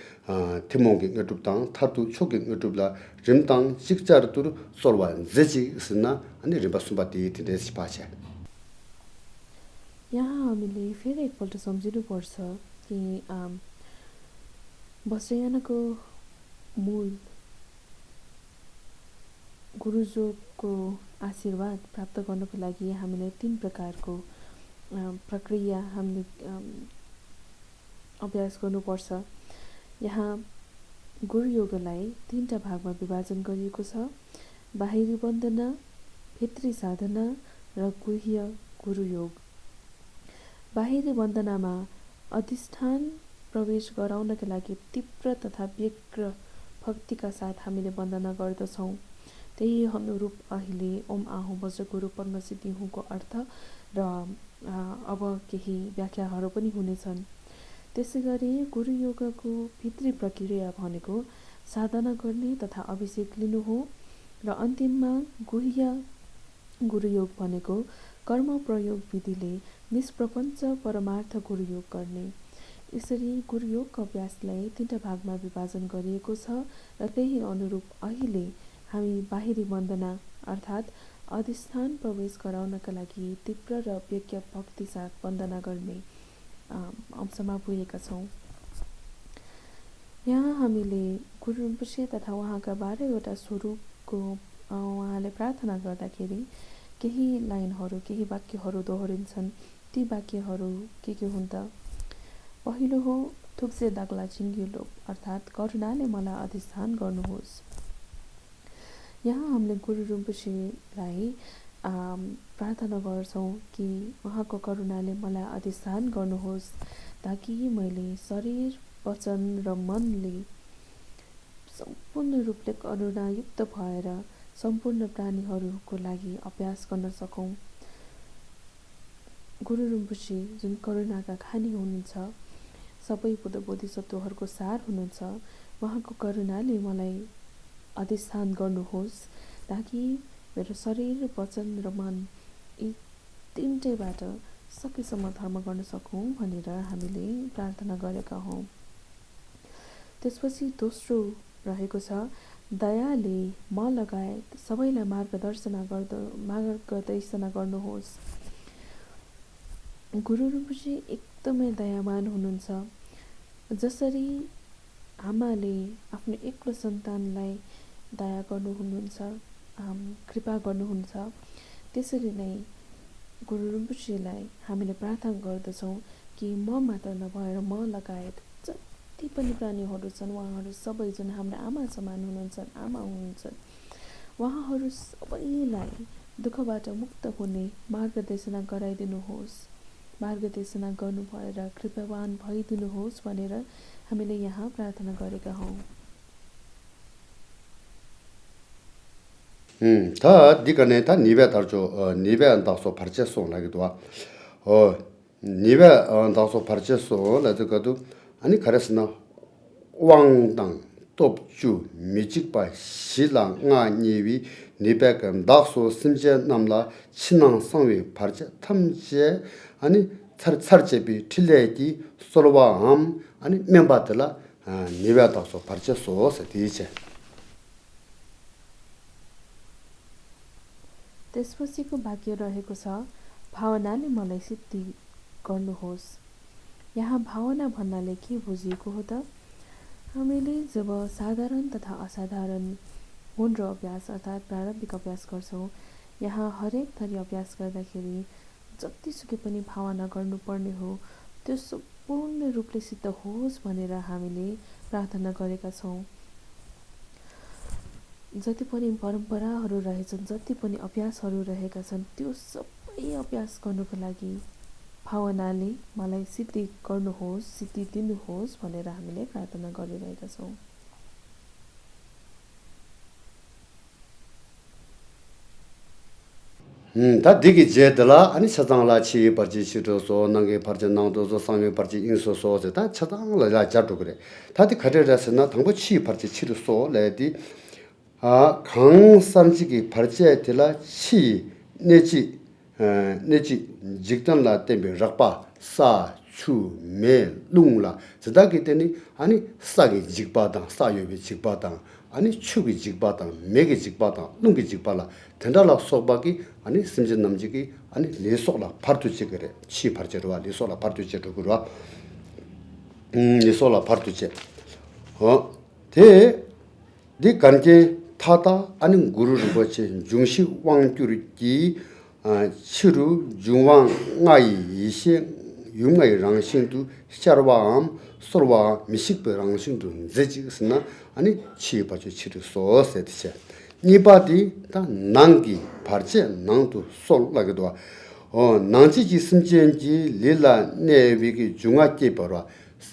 timongi ngatup dang tatu choki ngatup la rim dang sikjar turu solwa zeji sina ani rimba sumba di desi pache. यहाँ हामीले फेरि एकपल्ट सम्झिनुपर्छ कि वज्रयानको मूल गुरुजोगको आशीर्वाद प्राप्त गर्नको लागि हामीले 3 प्रकारको प्रक्रिया हामीले अभ्यास गर्नुपर्छ। यहाँ गुरुयोगलाई 3टा भागमा विभाजन गरिएको छ। बाहिरी वन्दना, भित्री साधना र गुह्य गुरुयोग। बाहिरी वन्दनामा अधिष्ठान प्रवेश गराउनका लागि तीव्र तथा व्यग्र भक्तिका साथ हामीले वन्दना गर्दछौँ। त्यही अनुरूप अहिले ओम आहुँ वज्रगुरु पद्मसिद्धि हुँको अर्थ र अब केही व्याख्याहरू पनि हुनेछन्। त्यसैगरी गुरुयोगको भित्री प्रक्रिया भनेको साधना गर्ने तथा अभिषेक लिनु हो र अन्तिममा गुह्य गुरुयोग भनेको कर्म प्रयोग विधिले निष्प्रपञ्च परमार्थ गुरुयोग गर्ने। यसरी गुरुयोगको अभ्यासलाई 3टा भागमा विभाजन गरिएको छ र त्यही अनुरूप अहिले हामी बाहिरी वन्दना अर्थात् अधिष्ठान प्रवेश गराउनका लागि तीव्र र व्यग्र भक्ति साथ वन्दना गर्ने अंशमा पुगेका छौँ। यहाँ हामीले गुरु रिम्पोछे तथा उहाँका 12वटा स्वरूपको उहाँले प्रार्थना गर्दाखेरि केही लाइनहरू केही वाक्यहरू दोहोरिन्छन्। ती वाक्यहरू के हुन् त? पहिलो हो थुक्से दाग्ला चिङ्गिलो अर्थात् करुणाले मलाई अधिष्ठान गर्नुहोस्। यहाँ हामीले गुरु रिम्पोछेलाई प्रार्थना गर्छौँ कि उहाँको करुणाले मलाई अधिष्ठान गर्नुहोस् ताकि मैले शरीर वचन र मनले सम्पूर्ण रूपले करुणायुक्त भएर सम्पूर्ण प्राणीहरूको लागि अभ्यास गर्न सकौँ। गुरु रिम्पोछे जुन करुणाका खानी हुनुहुन्छ, सबै बुद्ध बोधिसत्वहरूको सार हुनुहुन्छ, उहाँको करुणाले मलाई अधिष्ठान गर्नुहोस् ताकि मेरो शरीर वचन र मन यी 3टैबाट सकेसम्म धर्म गर्न सकौँ भनेर हामीले प्रार्थना गरेका हौँ। त्यसपछि दोस्रो रहेको छ दयाले म लगायत सबैलाई मार्गदर्शन गर्नुहोस्। गुरु रिम्पोछे एकदमै दयावान हुनुहुन्छ। जसरी आमाले आफ्नो एक्लो सन्तानलाई दया गर्नुहुनुहुन्छ, कृपा गर्नुहुन्छ, त्यसरी नै गुरु रिम्पोछेलाई हामीले प्रार्थना गर्दछौँ कि म मात्र नभएर म लगायत जति पनि प्राणीहरू छन् उहाँहरू सबैजना हाम्रा आमा समान हुनुहुन्छ, आमा हुनुहुन्छ। उहाँहरू सबैलाई दुःखबाट मुक्त हुने मार्गदर्शन गराइदिनुहोस्, मार्गदर्शन गर्नु भएर कृपावान भइदिनुहोस् भनेर हामीले यहाँ प्रार्थना गरेका हौँ। 다 니가네 다 니베 달죠 니베 안다서 파르체소 나기도 니베 안다서 파르체소 나저가도 아니 가르스나 왕당 톱주 미직바 시랑 아니위 니베간 다소 심제 남라 친앙 상위 파르체 탐제 아니 차르제비 틀레기 솔바함 아니 멤버들라 니베 다소 파르체소 세디체 त्यसपछिको वाक्य रहेको छ, भावनाले मलाई सिद्धि गर्नुहोस्। यहाँ भावना भन्नाले के बुझिएको हो त? हामीले जब साधारण तथा असाधारण गुण र अभ्यास अर्थात् प्रारम्भिक अभ्यास गर्छौँ, यहाँ हरेक थरी अभ्यास गर्दाखेरि जतिसुकै पनि भावना गर्नुपर्ने हो त्यो सम्पूर्ण रूपले सिद्ध होस् भनेर हामीले प्रार्थना गरेका छौँ। जति पनि परम्पराहरू रहेछन्, जति पनि अभ्यासहरू रहेका छन्, त्यो सबै अभ्यास गर्नुको लागि भावनाले मलाई सिद्धि गर्नुहोस्, सिद्धि दिनुहोस् भनेर हामीले प्रार्थना गरिरहेका छौँ। 다 되게 제들라 아니 차장라 치 버지 치도서 나게 버지 나도서 상에 버지 인소서 다 차장라 자도 그래. 다들 가려라서나 당부 치 버지 치도서 레디 강산지기 발제되라 치 내지 직단라 때문에 락바 사추메 룽라 저다기 때니 아니 싸기 직바당 싸요비 직바당 아니 추기 직바당 매기 직바당 룽기 직발라 된다라 속박이 아니 심진 남지기 아니 레속라 파르투치 그래 치 발제로와 레속라 파르투치로 그러와 레속라 파르투치 대 간제 타다 아닌 구루를 거치 중시 왕규르기 치루 중왕 나이 이시 융의 랑신도 샤르바암 소르바 미식베 랑신도 제지스나 아니 치바주 치르 소세티체 니바디 다 난기 바르체 난도 솔라게도 난지지 심지엔지 릴라 네비기 중학기 버라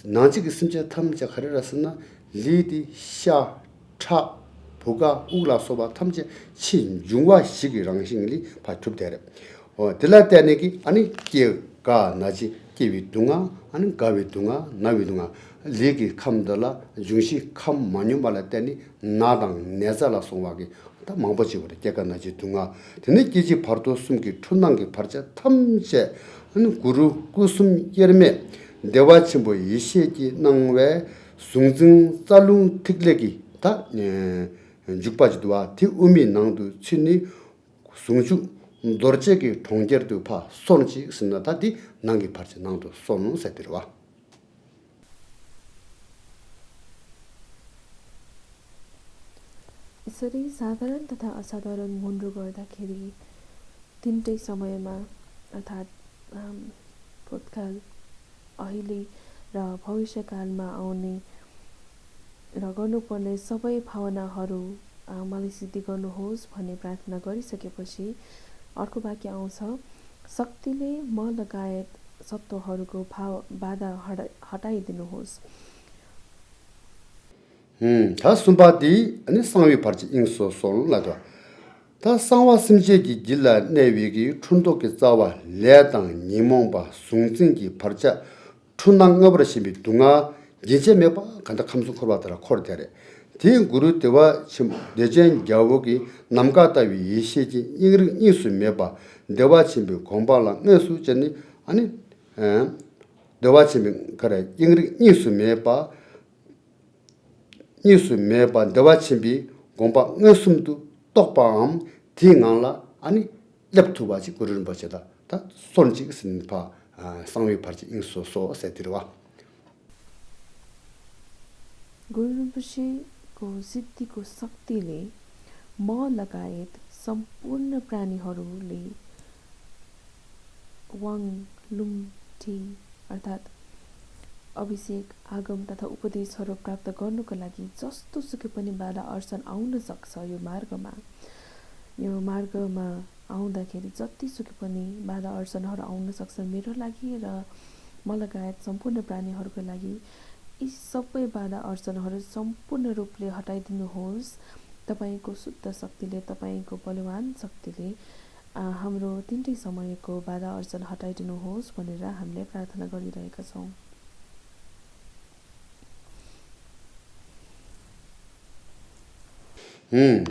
난지기 심지 탐자 가르라스나 리디 샤차 보가 우라 소바 탐제 친중화 시기랑 생리 바투되래 들라때네기 아니 기가 나지 기위 동아 아니 가위 동아 나위 동아 리기 감달라 중시 감 많이 말았더니 나당 내자라 송와기 다 망버지 그래 개가 나지 동아 근데 기지 바로 숨기 촌난게 바르자 탐제 아니 구루 구숨 여름에 대화침보 이시기 능외 숭증 살룬 특례기 다 죽바지도와 티 의미 낭도 친이 숭주 노르체기 통제도 파 손지 스나다디 낭기 파지 낭도 손은 세들와 यसरी साधारण तथा असाधारण गुण गर्दाखेरि तिनटै समयमा अर्थात् भूतकाल अहिले र भविष्यकालमा आउने र गर्नुपर्ने सबै भावनाहरू मलाई सिद्धि गर्नुहोस् भन्ने प्रार्थना गरिसकेपछि अर्को वाक्य आउँछ, शक्तिले म लगायत सत्वहरूको बाधा हटाइदिनुहोस्। 다 숨바디 아니 상위 파지 인소 솔라도 다 상와 심제기 길라 내위기 춘도께 자와 레당 니몽바 숭증기 파자 춘낭업으로심이 둥아 예제 매바 간다 감수 코바더라 코르데레 디 구루 때와 심 내전 겨우기 남가 따위 예시지 이르 이수 매바 내와 침비 공발라 내수 전이 아니 내와 침비 그래 이르 이수 매바 이수 매바 내와 침비 공바 내숨도 똑밤 딩앙라 아니 랩투바지 구르는 버체다 다 손직 신파 상위 파지 인소소 세트와 गुरु रिम्पोछेको सिद्धिको शक्तिले म लगायत सम्पूर्ण प्राणीहरूले वाङ लुम्ठी अर्थात् अभिषेक आगम तथा उपदेशहरू प्राप्त गर्नुको लागि जस्तो सुकै पनि बाधा अर्चन आउन सक्छ। यो मार्गमा आउँदाखेरि जति सुकै पनि बाधा अर्चनहरू आउन सक्छन् मेरो लागि र म लगायत सम्पूर्ण प्राणीहरूको लागि। यी सबै बाधा अर्चनहरू सम्पूर्ण रूपले हटाइदिनुहोस्। तपाईँको शुद्ध शक्तिले, तपाईँको बलवान शक्तिले हाम्रो तिनटै समयको बाधा अर्चन हटाइदिनुहोस् भनेर हामीले प्रार्थना गरिरहेका छौँ।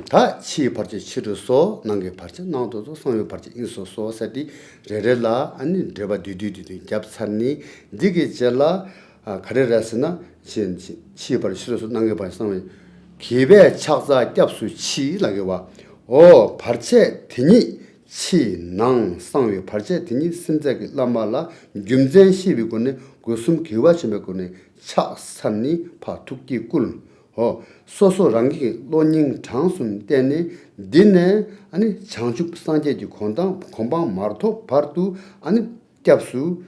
다 치 파르치 치르소 난게 파르치 나도도 소요 파르치 인소소 사디 레레라 아니 데바 디디디디 캡산니 디게 젤라 가레라스나 치 파르치 치르소 난게 파르치 기베 착사 캡수 치 라게와 오 파르체 디니 치낭 상위 파르체 디니 신자기 라말라 줌젠 시비고네 고숨 기와치메고네 착산니 파투기 꿀 소소 랑기 로닝 장순 때네 디네 아니 장축 상제지 공방 마르토 파르투 아니 캡수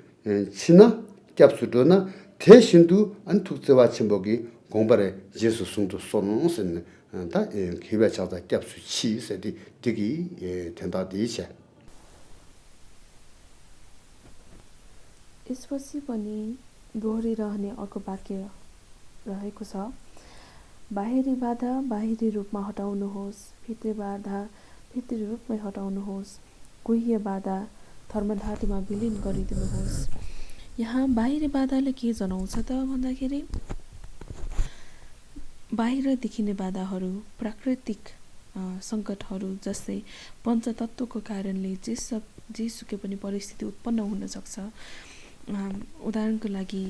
치나 캡수도나 대신도 안 tuksewa 침복이 공발에 예수 숨도 쏘는선 다 기회 찾아 캡수 치 세디 되기 된다 되지. यसपछि पनि दोहोरिरहने अर्को वाक्य रहेको छ। बाहिरी बाधा बाहिरी रूपमा हटाउनुहोस्, भित्री बाधा भित्री रूपमै हटाउनुहोस्, गुह्य बाधा धर्मधातीमा विलिन गरिदिनुहोस्। यहाँ बाहिरी बाधाले के जनाउँछ त भन्दाखेरि बाहिर देखिने बाधाहरू प्राकृतिक सङ्कटहरू जस्तै पञ्चतत्त्वको कारणले जेसुकै पनि परिस्थिति उत्पन्न हुन सक्छ। उदाहरणको लागि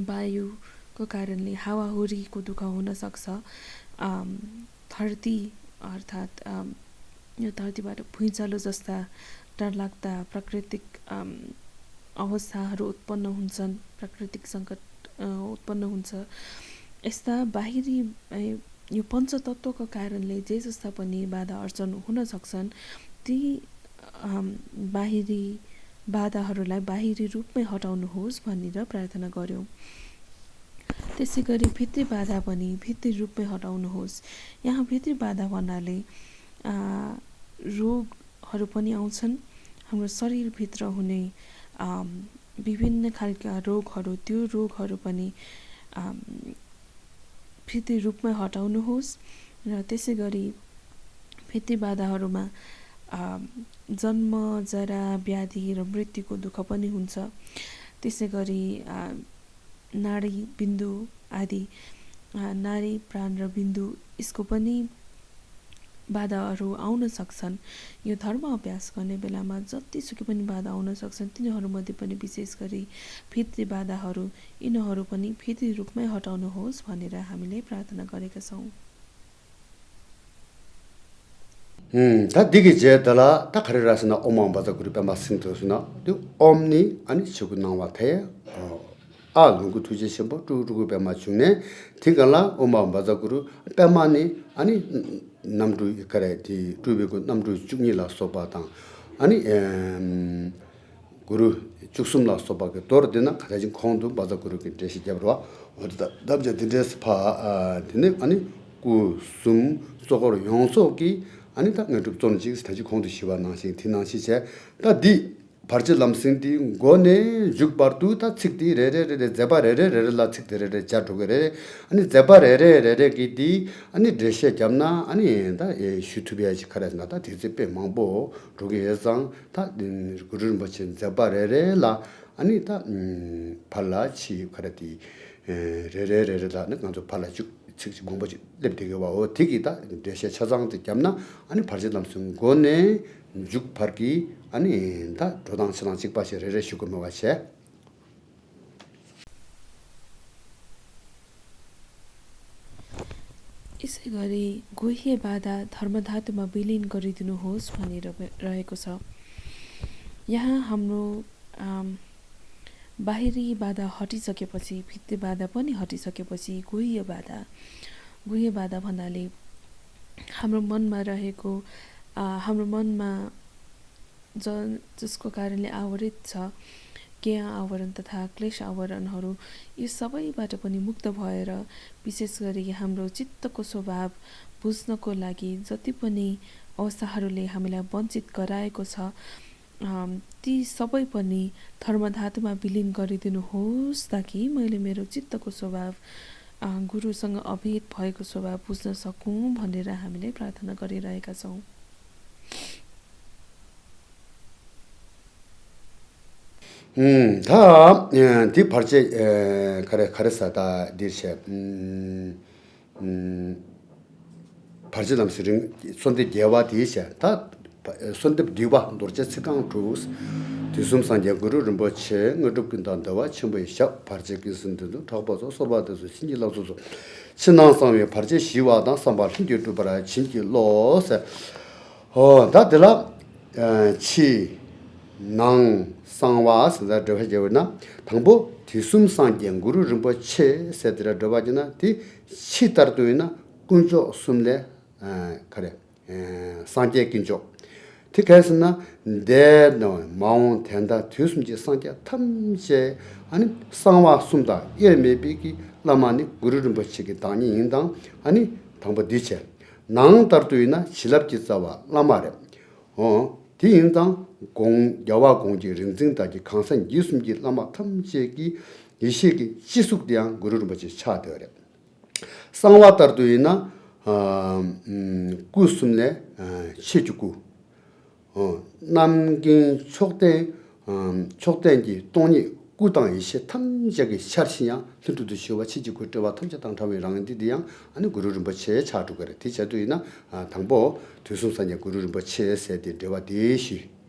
वायुको कारणले हावाहुरीको दुःख हुन सक्छ। धरती अर्थात् यो धरतीबाट भुइँचालो जस्ता डरलाग्दा प्राकृतिक अवस्थाहरू उत्पन्न हुन्छन्, प्राकृतिक सङ्कट उत्पन्न हुन्छ। यस्ता बाहिरी यो पञ्चतत्त्वको कारणले जे जस्ता पनि बाधा अर्चन हुन सक्छन्, ती बाहिरी बाधाहरूलाई बाहिरी रूपमै हटाउनुहोस् भनेर प्रार्थना गर्यौँ। त्यसै गरी भित्री बाधा पनि भित्री रूपमै हटाउनुहोस्। यहाँ भित्री बाधा भन्नाले रोगहरू पनि आउँछन्। हाम्रो शरीरभित्र हुने विभिन्न खालका रोगहरू, त्यो रोगहरू पनि भित्री रूपमै हटाउनुहोस्। र त्यसै गरी भित्री बाधाहरूमा जन्म, जरा, व्याधि र मृत्युको दुःख पनि हुन्छ। त्यसै गरी नाडी बिन्दु आदि, नाडी प्राण र बिन्दु, यसको पनि बाधाहरू आउन सक्छन्। यो धर्म अभ्यास गर्ने बेलामा जतिसुकै पनि बाधा आउन सक्छन्, तिनीहरूमध्ये पनि विशेष गरी भित्री बाधाहरू, यिनीहरू पनि भित्री रूपमै हटाउनुहोस् भनेर हामीले प्रार्थना गरेका छौँ। 다 디게 제달라 다 가르라스나 오만 바자 그룹에 맞సిం도스나 또 옴니 아니 지구 나와테 아 누구 투제 심보 뚜루고 배 맞추네 티갈라 오만 바자 그룹 빼마니 아니 남두 그래디 뚜베고 남두 죽니라 소바당 아니 구루 죽숨라 소바게 도르데나 가진 콘도 바자 그룹이 대시 잡으러 어디다 답제 드레스 파 드네 아니 구숨 소거로 용소기 아니다 ngadu zon ji sta ji khong de shiwa na sing tin na shi che ta di par che lam sing di go ne juk par tu ta chik di re zeba re la chik de re cha to re ani zeba re ki di ani dreshe jamna ani da youtube ya ji kharas na ta de pe mangbo roge yesang ta gurun ba chen zeba re la ani ta phala chi kharati re la ne ngadu phala juk 직접 공부지 랩되게 와오 되기다 대셔 차장도 잡나 아니 발제담승 고네 죽파기 아니 다 도당선한 직바시를 쉬고 뭐가시 यसै गरी गुह्य बाधा धर्मधातुमा विलिन गरिदिनुहोस् भनेर रहेको छ। यहाँ हाम्रो बाहिरी बाधा हटिसकेपछि, भित्री बाधा पनि हटिसकेपछि गुह्य बाधा भन्नाले हाम्रो मनमा रहेको, हाम्रो मनमा जसको कारणले आवरित छ ज्ञा आवरण तथा क्लेश आवरणहरू यी सबैबाट पनि मुक्त भएर विशेष गरी हाम्रो चित्तको स्वभाव बुझ्नको लागि जति पनि अवस्थाहरूले हामीलाई वञ्चित गराएको छ ती सबै पनि धर्मधातुमा विलिन गरिदिनुहोस् ताकि मैले मेरो चित्तको स्वभाव गुरुसँग अभेद भएको स्वभाव बुझ्न सकौँ भनेर हामीले प्रार्थना गरिरहेका छौँ। 다 디 벌제 가르사다 디셰 벌제 남스링 손데 개와 디셰 다 손데 디바 노르제 스강 투스 디숨산제 구루 림보체 응드근단다와 첨부의 샵 벌제 기슨도 타보서 소바도서 신기라도서 신앙상의 벌제 시와다 삼바 신디도 바라 진기 로세 다들라 치 낭 상와 스다 저해제나 당보 디숨상 연구를 림보체 세드라 더바지나 디 시다르도이나 군조 숨레 그래 상제 긴조 티케스나 데노 마운 텐다 뒤숨지 상제 탐제 아니 상와 숨다 예메비기 라마니 구르림보체기 당이 인당 아니 당보 디체 낭다르도이나 실랍지사와 라마레 디인당 공 여와 공지 링증다기 강선 이숨기 라마 탐제기 이시기 지속대한 구르를 버치 차더래 상와다르도이나 구숨네 시주구 남긴 촉대 촉대기 돈이 구당 이시 탐제기 샤시냐 들도도 시와 치지구 때와 탐제당 타외랑 디디양 아니 구르를 버치 차두거래 디자도이나 당보 두숨산에 구르를 버치 세디 되와 디시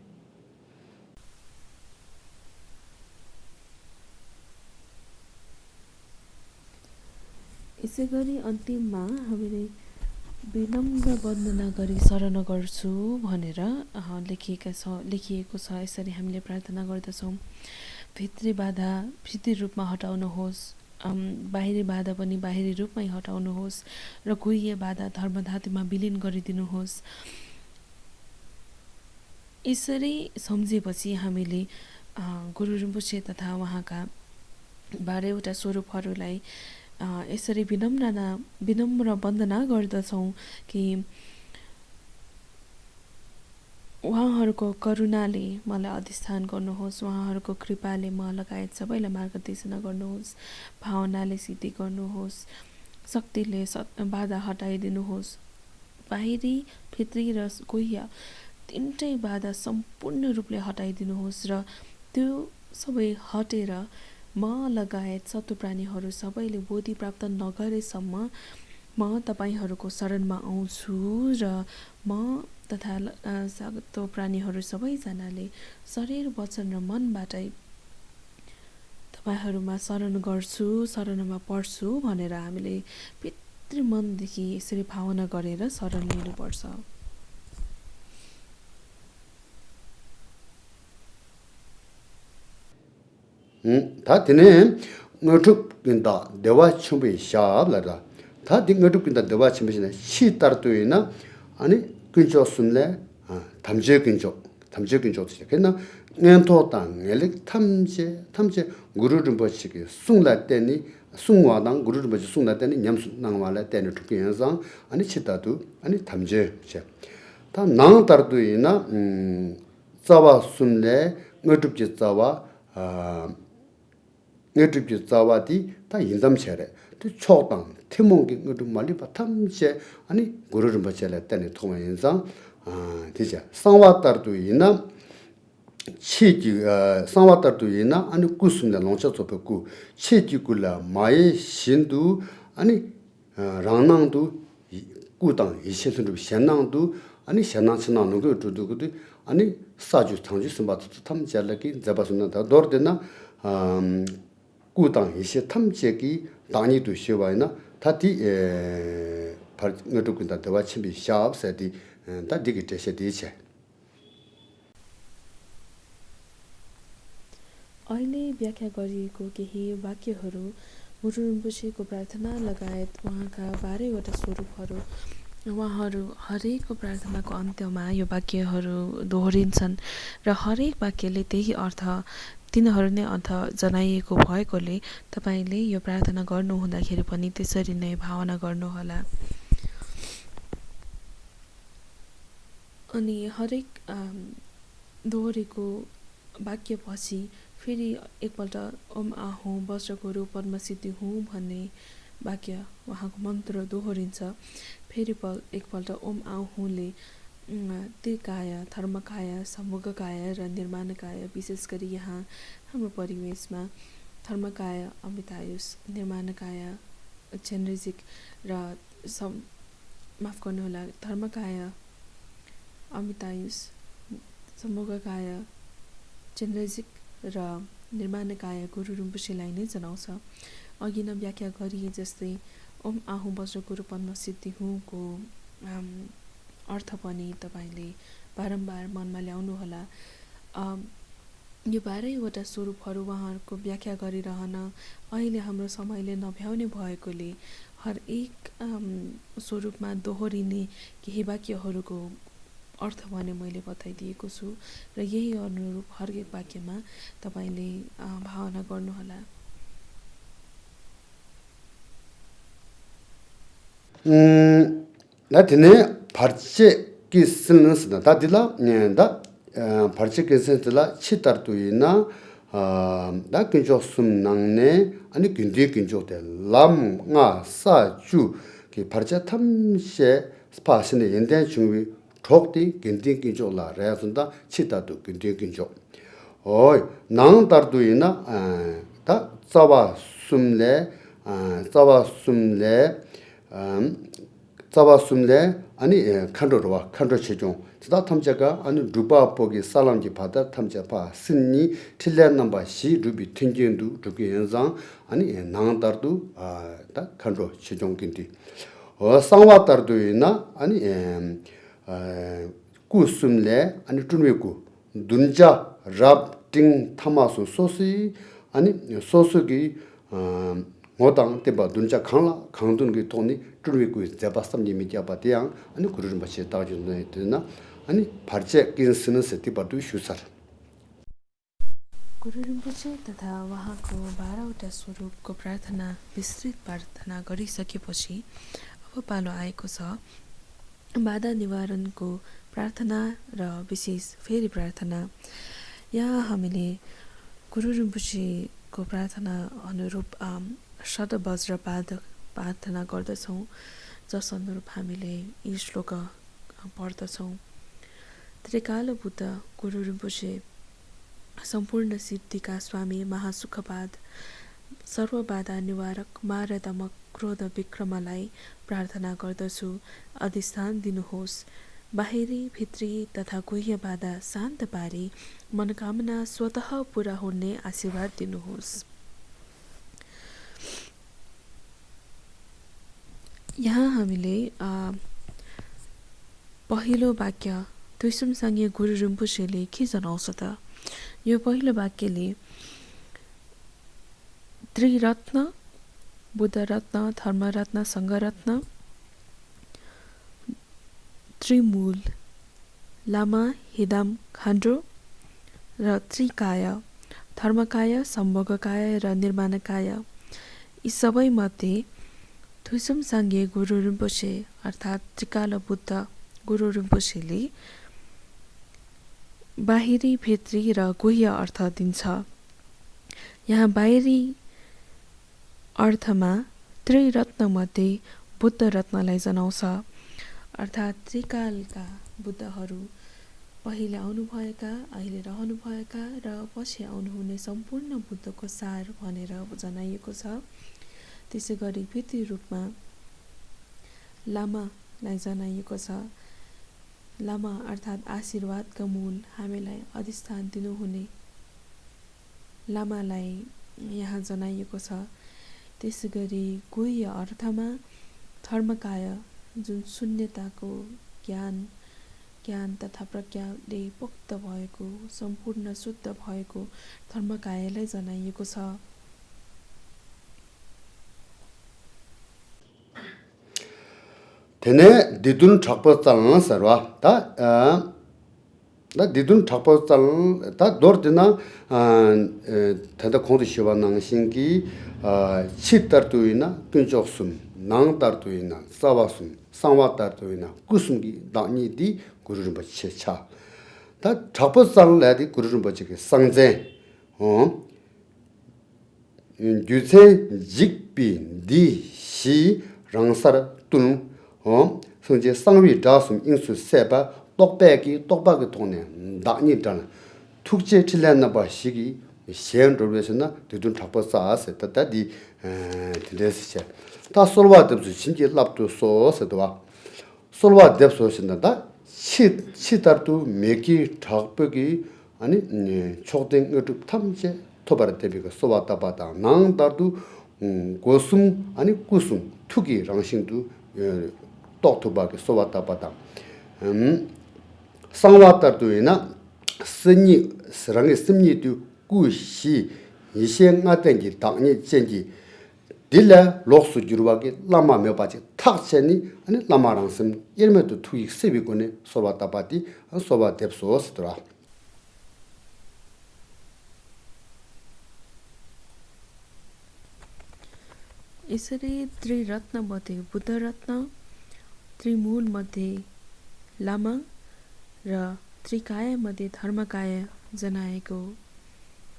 यसै गरी अन्तिममा हामीले विनम्र वन्दना गरी शरण गर्छु भनेर लेखिएको छ। यसरी हामीले प्रार्थना गर्दछौँ। भित्री बाधा भित्री रूपमा हटाउनुहोस्, बाहिरी बाधा पनि बाहिरी रूपमै हटाउनुहोस् र गुह्य बाधा धर्मधातुमा विलिन गरिदिनुहोस्। यसरी सम्झेपछि हामीले गुरु रिम्पोछे तथा उहाँका 12वटा स्वरूपहरूलाई यसरी विनम्र वन्दना गर्दछौँ कि उहाँहरूको करुणाले मलाई अधिष्ठान गर्नुहोस्, उहाँहरूको कृपाले म लगायत सबैलाई मार्गदर्शन गर्नुहोस्, भावनाले सिद्धि गर्नुहोस्, शक्तिले बाधा हटाइदिनुहोस्। बाहिरी भित्री र गुह्य तीनटै बाधा सम्पूर्ण रूपले हटाइदिनुहोस् र त्यो सबै हटेर म लगायत सत्व प्राणीहरू सबैले बोधि प्राप्त नगरेसम्म म तपाईहरूको शरणमा आउँछु र म तथा सत्व प्राणीहरू सबैजनाले शरीर वचन र मनबाटै तपाईहरूमा शरण गर्छु, शरणमा पर्छु भनेर हामीले भित्री मनदेखि यसरी भावना गरेर शरण लिनुपर्छ। 다 되네 너툭긴다 대화 첨부의 샤블라다 다 딩어툭긴다 대화 첨부시네 시따르도이나 아니 근처 숨래 담제 근처 시작했나 년토당 엘릭 탐제 구르름 버치기 숭라 때니 숭와당 구르름 버치 숭라 때니 냠수 나와라 때니 tuk연상 아니 치다도 아니 담제 다 나따르도이나 자와 숨래 너툭지 자와 너트비 자와디 다 인담체래 또 초당 태몽기 너도 말리 바탐제 아니 고르름 버체래 때네 통화 인상 되자 상와따르도 이나 치지 상와따르도 이나 아니 구스나 농차서 뵙고 치지굴라 마의 신도 아니 랑낭도 구당 이세선도 현낭도 아니 현낭치나는 거 두두고도 아니 사주 창주 선바도 탐제라기 잡아서나 더르데나 구당 이세 탐제기 당이도 쉬와이나 다디 너도 근다 대화 침비 샤업세디 다디기 되세디체 अहिले व्याख्या गरिएको केही वाक्यहरू गुरु रिम्पोछेको प्रार्थना लगायत उहाँका 12वटा स्वरूपहरू उहाँहरू हरेक प्रार्थनाको अन्त्यमा यो वाक्यहरू दोहोरिन्छन् र हरेक वाक्यले त्यही अर्थ तिनीहरू नै अर्थ जनाइएको भएकोले तपाईँले यो प्रार्थना गर्नु हुँदाखेरि पनि त्यसरी नै भावना गर्नुहोला। अनि हरेक दोहोरेको वाक्यपछि फेरि एकपल्ट ओम आहौँ वज्रको रूप पद्मसिद्धि हुँ भन्ने वाक्य उहाँको मन्त्र दोहोरिन्छ। फेरि एकपल्ट ओम आहौँले त्रिकाय, धर्मकाय, सम्भोगकाय र निर्माणकाय, विशेष गरी यहाँ हाम्रो परिवेशमा धर्मकाय अमृतायुष, निर्माणकाय जेनरेजिक र माफ गर्नुहोला, धर्मकाय अमृतायुष, सम्भोगकाय जेनरेजिक र निर्माणकाय गुरु रिम्पोछेलाई नै जनाउँछ। अघि नै व्याख्या गरिए जस्तै ओम आहौँ वज्रगुरु पद्मसिद्धि हुँको अर्थ पनि तपाईँले बारम्बार मनमा ल्याउनुहोला। यो 12वटा स्वरूपहरू उहाँहरूको व्याख्या गरिरहन अहिले हाम्रो समयले नभ्याउने भएकोले हरेक स्वरूपमा दोहोरिने केही वाक्यहरूको अर्थ भने मैले बताइदिएको छु र यही अनुरूप हरेक वाक्यमा तपाईँले भावना गर्नुहोला। 나한테는 발제 기스는스다 다딜라 다 발제 기스는스라 치다르도이나 나 근조숨 낭네 아니 근뒤 근조데 람nga 사주 그 발제 탐셰 스파신의 연대 중위 톡디 근뒤 근조라 레선다 치다도 근뒤 근조 어이 낭다르도이나 다 자바 숨레 자바 숨레 자바숨레 아니 칸도로와 칸도 체종 지다 탐자가 아니 루바 보기 살람지 바다 탐자파 신니 틸레 넘버 시 루비 튕진도 루기 연상 아니 나한다르도 다 칸도 체종긴디 상와다르도이나 아니 구숨레 아니 뚜메고 dunja rab ting thamasu sosi 아니 소소기 모당 때바 dunja 강라 강dun기 돈이 뚜르고 제바스tam니 미디아바디양 아니 그런 것이 따지는 되나 아니 발제 긴스는 세티바도 슈살 Guru Rinpoche तथा उहाँको 12वटा स्वरूपको प्रार्थना विस्तृत प्रार्थना गरिसकेपछि अब पालो आएको छ बाधा निवारणको प्रार्थना र विशेष फेरि प्रार्थना। यहाँ हामीले गुरु रिम्पोछेको प्रार्थना अनुरूप शतवज्रपाद प्रार्थना गर्दछौँ जस अनुरूप हामीले यी श्लोक पढ्दछौँ। त्रिकाल बुद्ध गुरु रिम्पोछे सम्पूर्ण सिद्धिका स्वामी महासुखपाद सर्वबाधा निवारक मारदमक क्रोध विक्रमलाई प्रार्थना गर्दछु अधिष्ठान दिनुहोस् बाहिरी भित्री तथा गुह्य बाधा शान्त पारी मनोकामना स्वतः पूरा हुने आशीर्वाद दिनुहोस्। यहाँ हामीले पहिलो वाक्य तुइसुमसँगै गुरु रिम्पोछेले के जनाउँछ त यो पहिलो वाक्यले त्रिरत्न बुद्धरत्न धर्मरत्न सङ्घरत्न त्रिमूल लामा हिदाम खान्ड्रो र त्रिकाय धर्मकाय सम्भोगकाय र निर्माणकाय यी सबैमध्ये तुइसुमसँगै गुरु रिम्पोछे अर्थात् त्रिकाल बुद्ध गुरु रिम्पोछेले बाहिरी भित्री र गुह्य अर्थ दिन्छ। यहाँ बाहिरी अर्थमा त्रिरत्न मध्ये बुद्ध रत्नलाई जनाउँछ अर्थात् त्रिकालका बुद्धहरू पहिले आउनुभएका अहिले रहनुभएका र पछि आउनुहुने सम्पूर्ण बुद्धको सार भनेर जनाइएको छ। त्यसै गरी भित्री रूपमा लामालाई जनाइएको छ। लामा अर्थात् आशीर्वादका मूल हामीलाई अधिष्ठान दिनुहुने लामालाई यहाँ जनाइएको छ। त्यसै गरी गुह्य अर्थमा धर्मकाय जुन शून्यताको ज्ञान तथा प्रज्ञाले पोक्त भएको सम्पूर्ण शुद्ध भएको धर्मकायलाई जनाइएको छ। Tene didun chakpa tsalang sarwa, da didun chakpa tsalang, da dor dina tanda kongdo shiwa nang shingi chi tar tuina kunchok sum, nang tar tuina sawa sum, sangwa tar tuina kusumgi dangni di guru rinpa che cha. Da chakpa tsalang la di guru rinpa che ke sangzen, gyusen jikpi di shi rangsar tun 성제 상위 자숨 인수 세바 똑배기 똑바기 통네 나니 잖아 툭제 칠랬나 봐 시기 시엔로에서나 되든 잡버사스 따다디 드레스체 다 솔바 뎁스 진지 랍도 소스도 와 솔바 뎁소신다 치다도 메기 작벽이 아니 초등 어디 탐제 토바르 대비가 소바다 바다 낭다도 고숨 아니 구숨 투기 랑싱도 똑토바게 소바다 바다 상와다도이나 스니 스랑의 심리도 구시 이생아된기 당니 젠지 딜라 록수 주르바게 라마 메바지 탁세니 아니 라마랑 심 일메도 투익 세비고네 소바다 바디 소바 뎁소스더라 यसरी त्रिरत्न मध्ये बुद्ध रत्न त्रिमूल मध्ये लामा र त्रिकाय मध्ये धर्मकाय जनाएको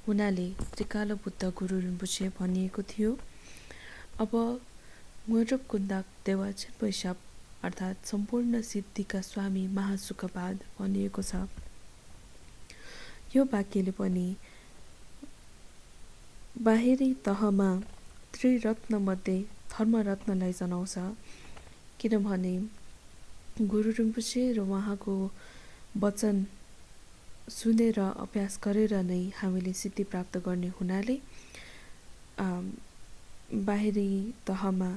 हुनाले त्रिकाल बुद्ध गुरु रिम्पोछे भनिएको थियो। अब मुरब कुन्दाक देवाचन वैशाप अर्थात् सम्पूर्ण सिद्धिका स्वामी महासुखपाद भनिएको छ। यो वाक्यले पनि बाहिरी तहमा त्रिरत्न मध्ये धर्मरत्नलाई जनाउँछ, किनभने गुरु रिम्पोछे र उहाँको वचन सुनेर अभ्यास गरेर नै हामीले सिद्धि प्राप्त गर्ने हुनाले बाहिरी तहमा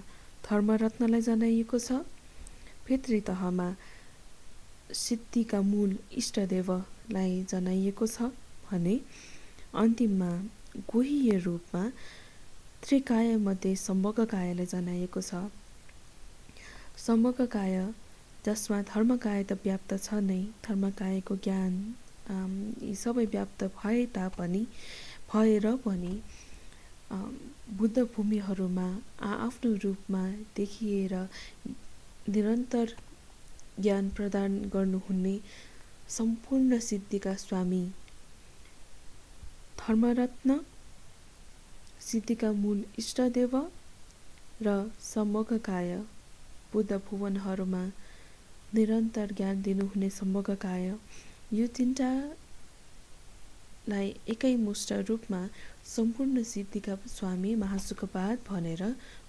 धर्मरत्नलाई जनाइएको छ, भित्री तहमा सिद्धिका मूल इष्टदेवलाई जनाइएको छ भने अन्तिममा गुह्य रूपमा त्रिकाय मध्ये सम्भोगकायलाई जनाइएको छ। सम्भोगकाय जसमा धर्मकाय त व्याप्त छ नै, धर्मकायको ज्ञान यी सबै व्याप्त भएर पनि बुद्ध भूमिहरूमा आफ्नो रूपमा देखिएर निरन्तर ज्ञान प्रदान गर्नुहुने सम्पूर्ण सिद्धिका स्वामी धर्मरत्न, सिद्धिका मूल इष्टदेव र सम्भोगकाय बुद्ध भुवनहरूमा निरन्तर ज्ञान दिनुहुने सम्भोगकाय, यो तीनटालाई एकैमुष्ट रूपमा सम्पूर्ण सिद्धिका स्वामी महासुखपाद भनेर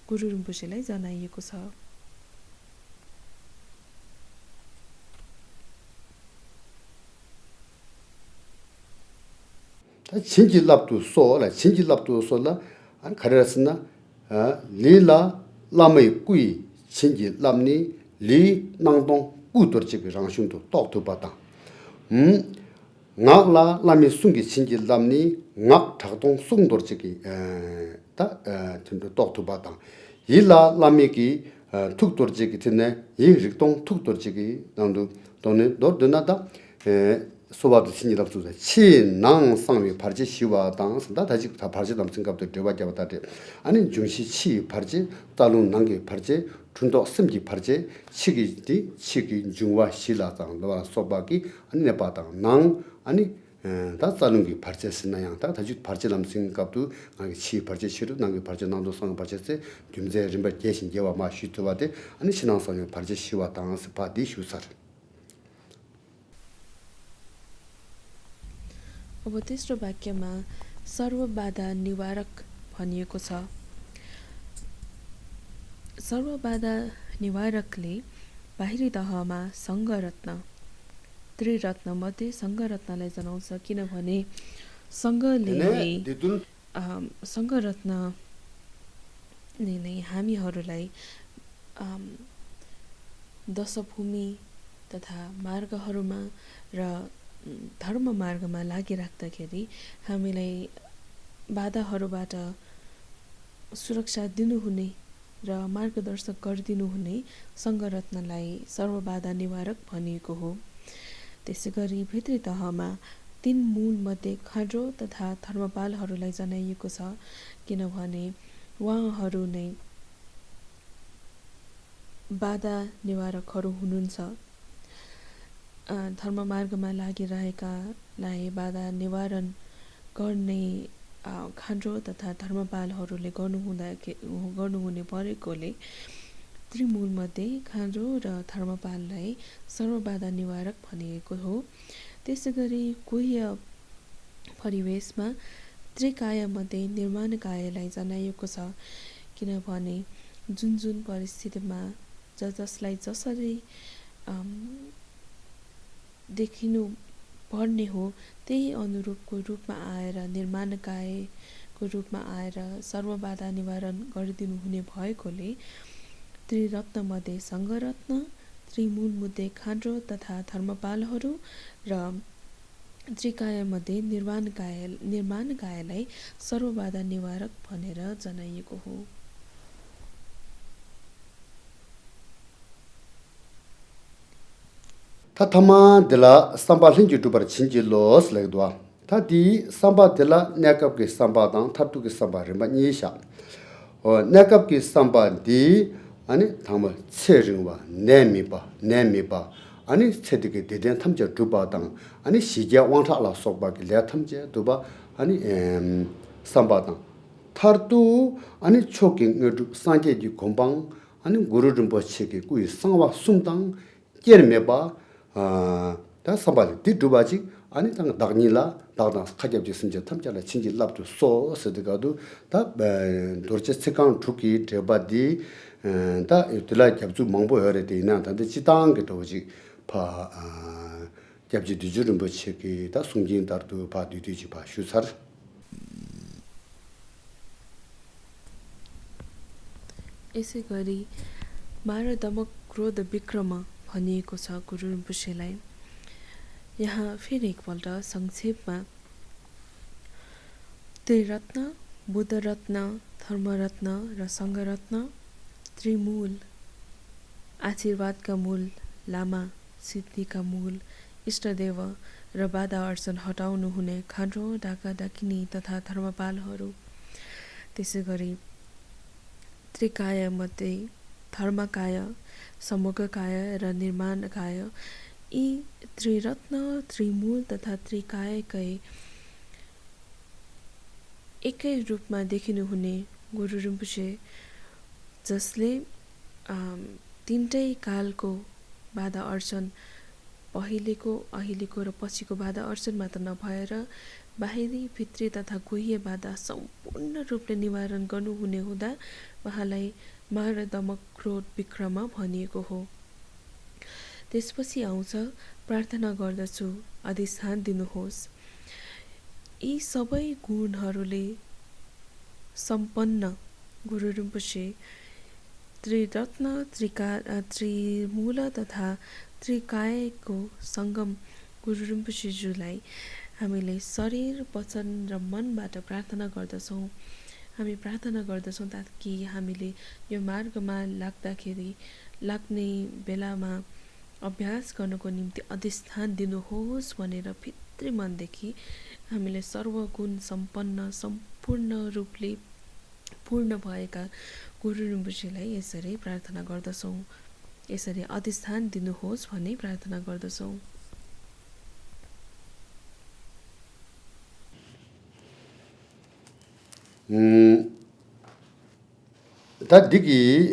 गुरु रिम्पोछेलाई जनाइएको छ। 진지랍도 소라 진지랍도 소라 안 가르스나 리라 라메 꾸이 진지랍니 리 낭동 꾸더지기 장신도 똑토바다 나라 라미 숭기 진지랍니 nak 작동 숭도지기 다 진도 똑토바다 일라 라미기 툭도지기 되네 이 릭동 툭도지기 남도 돈에 너드나다 소바도 신이랍도 치낭 상위 발지 시와 당선다 다시 다 발지 남성갑도 되바자바다데 아니 중시 치 발지 따로 난게 발지 준도 심지 발지 치기디 치기 중와 시라당 너와 소바기 아니 네바당 낭 아니 다 따는게 발지 쓰나양 다 다시 발지 남성갑도 아니 치 발지 시로 난게 발지 남도 상 발지세 김제 림바 계신 제와 마 슈트바데 아니 신앙상의 발지 시와 당스 바디 슈사 अब तेस्रो वाक्यमा सर्वबाधा निवारक भनिएको छ। सर्वबाधा निवारकले बाहिरी तहमा सङ्घरत्न त्रिरत्न मध्ये सङ्घरत्नलाई जनाउँछ, किनभने सङ्घरत्नले नै हामीहरूलाई दशभूमि तथा मार्गहरूमा र धर्म मार्गमा लागिराख्दाखेरि हामीलाई बाधाहरूबाट सुरक्षा दिनुहुने र मार्गदर्शक गरिदिनु हुने सङ्घरत्नलाई सर्वबाधा निवारक भनिएको हो। त्यसैगरी भित्री तहमा 3 मूलमध्ये खाँडो तथा थर्मपालहरूलाई जनाइएको छ, किनभने उहाँहरू नै बाधा निवारकहरू हुनुहुन्छ। धर्ममार्गमा लागिरहेकालाई बाधा निवारण गर्ने खाँडो तथा धर्मपालहरूले गर्नुहुने परेकोले त्रिमूलमध्ये खाँडो र धर्मपाललाई सर्वबाधा निवारक भनिएको हो। त्यसैगरी गुह्य परिवेशमा त्रिकायमध्ये निर्माणकायलाई जनाइएको छ, किनभने जुन परिस्थितिमा जसलाई जसरी देखिनु पर्ने हो त्यही अनुरूपको रूपमा आएर निर्माणकायको रूपमा आएर सर्वबाधा निवारण गरिदिनु हुने भएकोले त्रिरत्नमध्ये सङ्घरत्न, त्रिमूलमध्ये खाँडो तथा धर्मपालहरू र त्रिकायमध्ये निर्माणकायलाई सर्वबाधा निवारक भनेर जनाइएको हो। 타타마 데라 삼바힌 유튜버 친지로스 레도아 타디 삼바 데라 네캅게 삼바당 타투게 삼바르마 니샤 네캅게 삼바디 아니 담을 체르와 네미바 아니 체드게 데덴 탐제 두바당 아니 시제 왕타라 속바게 레 탐제 두바 아니 삼바당 타르투 아니 초킹 산제지 공방 아니 구르rumbo 체게 꾸이 상와 숨당 깨르메바 다 삼바디 디두바지 아니 당 다니라 다다 카geb지 신제 탐자라 친지 랍도 소스드가도 다 도르체 세칸 투키 데바디 다 이틀라 잡주 망보여래 되나 다데 지당게도 오지 파 잡지 뒤주름 버치기 다 숨진 다르도 바 뒤뒤지 바 슈사르 यसैगरी मारदमक क्रोध विक्रम भनिएको छ गुरु रिम्पोछेलाई। यहाँ फेरि एकपल्ट संक्षेपमा त्रिरत्न, बुद्धरत्न, धर्मरत्न र सङ्घरत्न, त्रिमूल, आशीर्वादका मूल, लामा, सिद्धिका मूल, इष्टदेव र बाधा अर्चन हटाउनु हुने खाँडो, डाका डाकिनी तथा धर्मपालहरू। त्यसैगरी त्रिकायमध्ये धर्मकाय, समग्रकाय र निर्माणकाय यी त्रिरत्न, त्रिमूल तथा त्रिकायकै एकै रूपमा देखिनुहुने गुरु रिम्पोछे, जसले तीनटै कालको बाधा अर्चन पहिलेको, अहिलेको र पछिको बाधा अर्चन मात्र नभएर बाहिरी, भित्री तथा गुह्य बाधा सम्पूर्ण रूपले निवारण गर्नुहुने हुँदा उहाँलाई मारदमक क्रोध विक्रम भनिएको हो। त्यसपछि आउँछ प्रार्थना गर्दछु, अधिष्ठान दिनुहोस्। यी सबै गुणहरूले सम्पन्न गुरु रिम्पोछे त्रिरत्न, त्रिमूल तथा त्रिकायको सङ्गम गुरु रिम्पोछेज्यूलाई हामीले शरीर, वचन र मनबाट प्रार्थना गर्दछौँ। हामी प्रार्थना गर्दछौँ ताकि हामीले यो मार्गमा लाग्ने बेलामा अभ्यास गर्नको निम्ति अधिष्ठान दिनुहोस् भनेर भित्री मनदेखि हामीले सर्वगुण सम्पन्न, सम्पूर्ण रूपले पूर्ण भएका गुरु रिम्पोछेलाई यसरी प्रार्थना गर्दछौँ। यसरी अधिष्ठान दिनुहोस् भन्ने प्रार्थना गर्दछौँ। 다 디기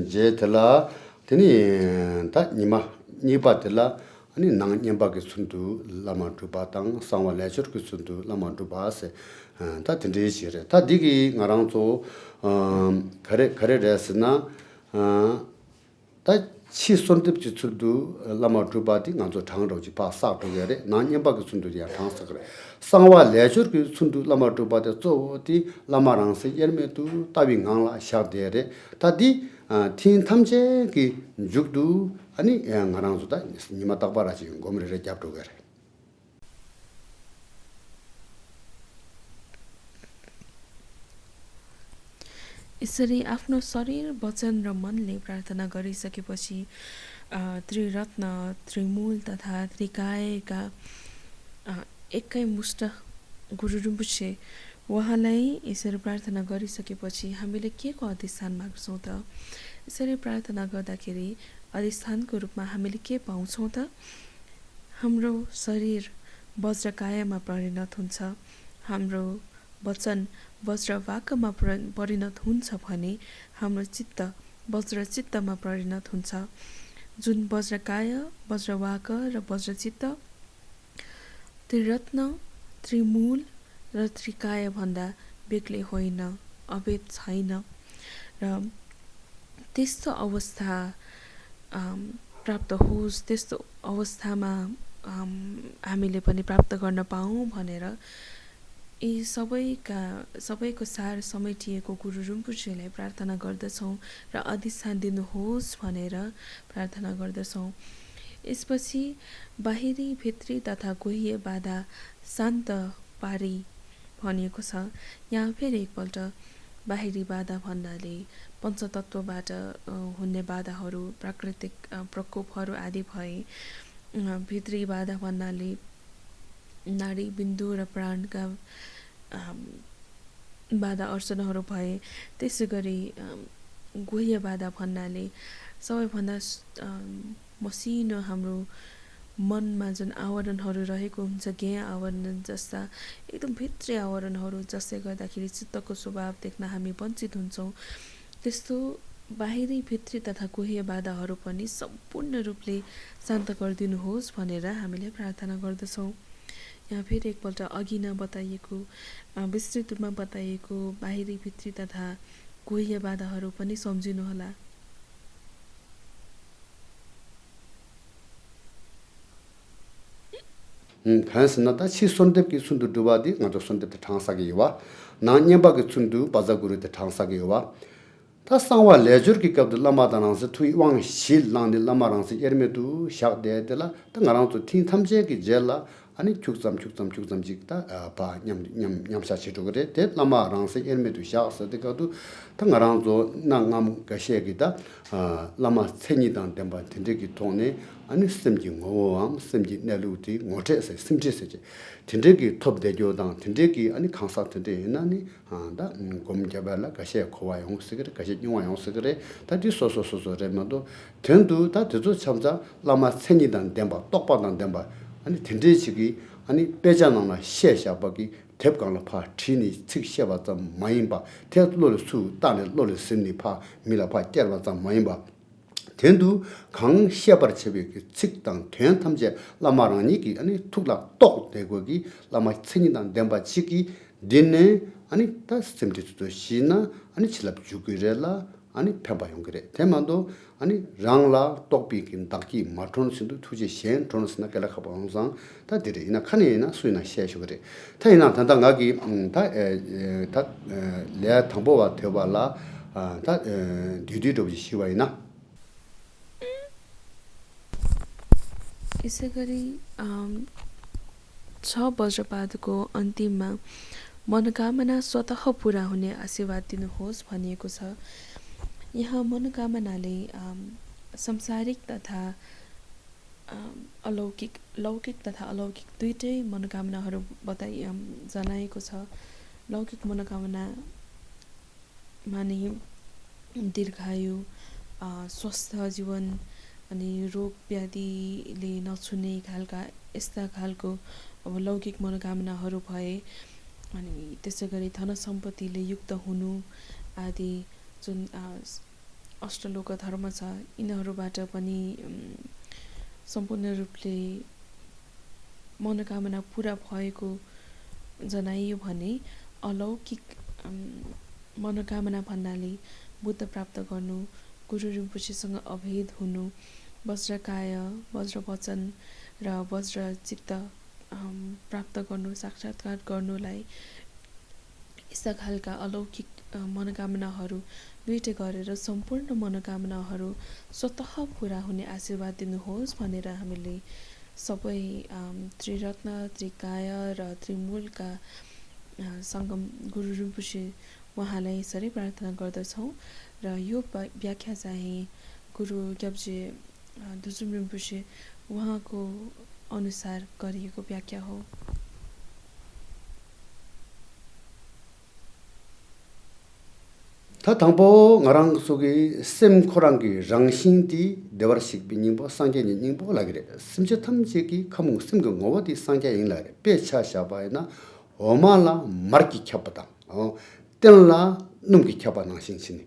제텔라 테니 다 니바텔라 아니 낭님바게 순두 라마투바당 상와레처그 순두 라마투바세 다 텐데시레 다 디기 나랑도 가레레스나 다 치손듭지 순두 라마투바디 나조 장로지 바사도게레 낭님바게 순두야 장사그레 상와레처그 순두 라마투바데 조디 라마랑세 예르메투 따빙강라 샤데레 다디 틴 탐제 기 죽두 아니 양가랑수다 니마 딱바라지 고미레 잡도게레 यसरी आफ्नो शरीर वचन र मनले प्रार्थना गरिसकेपछि त्रिरत्न त्रिमूल तथा त्रिकायका एकै मुष्ट गुरु रिम्पोछे उहाँलाई यसरी प्रार्थना गरिसकेपछि हामीले के को अधिष्ठान माग्छौँ त? यसरी प्रार्थना गर्दाखेरि अधिष्ठानको रूपमा हामीले के पाउँछौँ त? हाम्रो शरीर वज्रकायमा परिणत हुन्छ, हाम्रो वचन वज्रवाकमा परिणत हुन्छ भने हाम्रो चित्त वज्रचित्तमा परिणत हुन्छ। जुन वज्रकाय, वज्रवाक र वज्रचित्त त्रिरत्न त्रिमूल र त्रिकाय भन्दा बेग्लै होइन, अभेद छैन। र त्यस्तो अवस्था प्राप्त होस्, त्यस्तो अवस्थामा हामीले पनि प्राप्त गर्न पाऊँ भनेर यी सबैको सार समेटिएको गुरु रिम्पोछेलाई प्रार्थना गर्दछौँ र अधिष्ठान दिनुहोस् भनेर प्रार्थना गर्दछौँ। यसपछि बाहिरी भित्री तथा गुह्य बाधा शान्त पारी भनिएको छ। यहाँ फेरि एकपल्ट बाहिरी बाधा भन्नाले पञ्चतत्त्वबाट हुने बाधाहरू, प्राकृतिक प्रकोपहरू आदि भए। भित्री बाधा भन्नाले नाडी बिन्दु र प्राणका बाधा अर्चनाहरू भए। त्यसै गरी गुह्य बाधा भन्नाले सबैभन्दा मसिनो हाम्रो मनमा जुन आवरणहरू रहेको हुन्छ, ज्ञेय आवरण जस्ता एकदम भित्री आवरणहरू, जसले गर्दाखेरि चित्तको स्वभाव देख्न हामी वञ्चित हुन्छौँ, त्यस्तो बाहिरी भित्री तथा गुह्य बाधाहरू पनि सम्पूर्ण रूपले शान्त गरिदिनुहोस् भनेर हामीले प्रार्थना गर्दछौँ। यहाँ फेरि एकपल्ट अघि नै बताइएको, विस्तृत रूपमा बताइएको बाहिरी भित्री तथा गुह्य बाधाहरू पनि सम्झिनुहोला। खासनता छि सोन्देप कि सुन्दु दुबादी ngado सोन्देप त ठाङसागे युवा ना न्यबा कि सुन्दु बाजा गुरु त ठाङसागे युवा ता सांवा लेजुर कि कब लमा दानां से थुई वांग शिल लांदे लमा रां से एरमे दु शाक दे देला त ngaraं तो थिन थमजे कि जेला अनि 축점 जिकता पा 냠샤 치도그래 데 लमा रां से एरमे दु शाक से दे कदु त ngaraं जो ना ngam गशे किता लमा छेनी दान देबा थिन्दे कि तोने 아니 심지 뭐함 심지 내루티 못해서 심지세지 tinde기 톱대교당 tinde기 아니 강사한테 나니 한다 곰자발라 가시 코와 용스그래 가시 용와 용스그래 다디 소소소소레마도 텐두 다 되도 참자 라마 생이단 덴바 똑바단 덴바 아니 tinde지기 아니 빼자나나 셰샤바기 탭강라 파 티니 측셔바자 마인바 테로르 수 따네 로르 심니파 밀라파 깨르바자 마인바 텐두 강 시아바르 체베기 측당 퇴연 탐제 라마라니기 아니 툭라 똑 대고기 라마 천이단 덴바 지기 딘네 아니 다 스템티도 시나 아니 칠랍 주기레라 아니 페바용 그래 대만도 아니 랑라 똑비긴 닥기 마톤신도 투지 셴 돈스나 갈라카바 항상 다 디리나 칸이나 수이나 셰쇼 그래 타이나 단단하기 다다 레아 탐보와 되발라 다 디디도 시와이나 यसै गरी 6 वज्रपातको अन्तिममा मनोकामना स्वतः पूरा हुने आशीर्वाद दिनुहोस् भनिएको छ। यहाँ मनोकामनाले सांसारिक तथा लौकिक तथा अलौकिक दुईटै मनोकामनाहरू जनाएको छ। लौकिक मनोकामना माने दीर्घायु, स्वस्थ जीवन अनि रोग व्याधिले नछुने खालका यस्ता खालको अब लौकिक मनोकामनाहरू भए। अनि त्यसै गरी धन सम्पत्तिले युक्त हुनु आदि जुन अष्टलोक धर्म छ, यिनीहरूबाट पनि सम्पूर्ण रूपले मनोकामना पूरा भएको जनाइयो भने अलौकिक मनोकामना भन्नाले बुद्ध प्राप्त गर्नु, गुरु रिम्पोछेसँग अभेद हुनु, वज्रकाय, वज्रवचन र वज्रचित्त प्राप्त गर्नु, साक्षात्कार गर्नुलाई यस्ता खालका अलौकिक मनोकामनाहरू दुईटै गरेर सम्पूर्ण मनोकामनाहरू स्वतः पूरा हुने आशीर्वाद दिनुहोस् भनेर हामीले सबै त्रिरत्न, त्रिकाय र त्रिमूलका सङ्गम गुरु रिम्पोछे उहाँलाई यसरी प्रार्थना गर्दछौँ र यो व्याख्या चाहिँ गुरु ग्याब्जे दोर्जेम रिम्पोछे उहाँको अनुसार गरिएको व्याख्या हो। 다 당보 nga랑 속에 셈 코랑기 랑신디 데버식 비닝보 상제니 닝보 라기래 심지 탐지기 카몽 심거 어디 상제 인라래 배차샤바이나 오마라 마르키 캬바다 텔라 num기 캬바나 신신이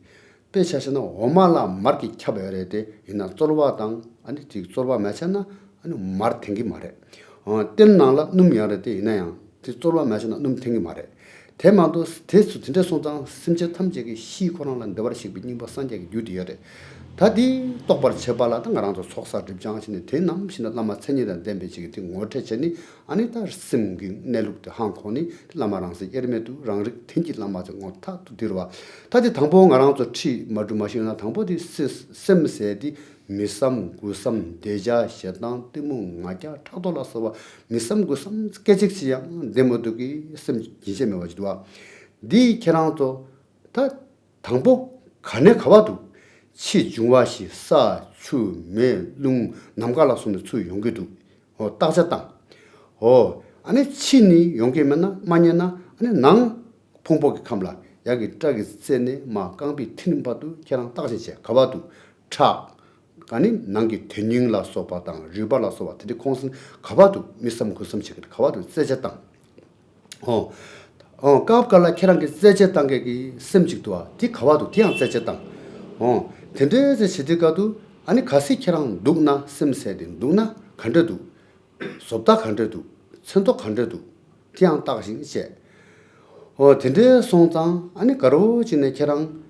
배차샤나 오마라 마르키 캬바여레데 이나 쫄바당 아니 지 쫄바 마차나 아니 마르탱기 말해 텔나라 num야레데 이나야 지 쫄바 마차나 num탱기 말해 대만도 대수 진짜 송장 심지 탐지기 시코랑란 더버식 비닝보 상제기 유디여래 다디 똑바로 쳐발라던 거랑도 속사 입장하시는 대남신의 남아 천이란 댐베지기 등 어테체니 아니다 심기 내룩도 한코니 라마랑스 예르메도 랑릭 텐지 라마저 고타 두디로와 다디 당보 가랑도 치 마주마시나 당보디 셈세디 미삼 구삼 대자 셔당 뜨무 마자 타돌라서 미삼 구삼 깨직시야 데모도기 셈 기세메 와지도와 디 케랑도 다 당보 간에 가봐도 치 중화시 사, 추, 매, 룽, 남갈라손의 추 용기도 따졌다. 아니 치니 용기면나 마냐나 아니 낭 풍복이 감라 여기 저기 세네 마 깡비 튀는 바도 걔랑 따지지 가봐도 차 아니 난기 되닝라 소바당 리발라 소바 드디 콘슨 가봐도 미삼 고섬 치기 가봐도 세졌다. 까업갈라 걔랑 게 세졌단 게기 셈직도와 디 가봐도 디안 세졌다. 텐데제 시디가도 아니 가시케랑 누구나 셈세딘 누구나 간데도 섭다 간데도 천도 간데도 그냥 따가신게 텐데 송장 아니 가로지네 케랑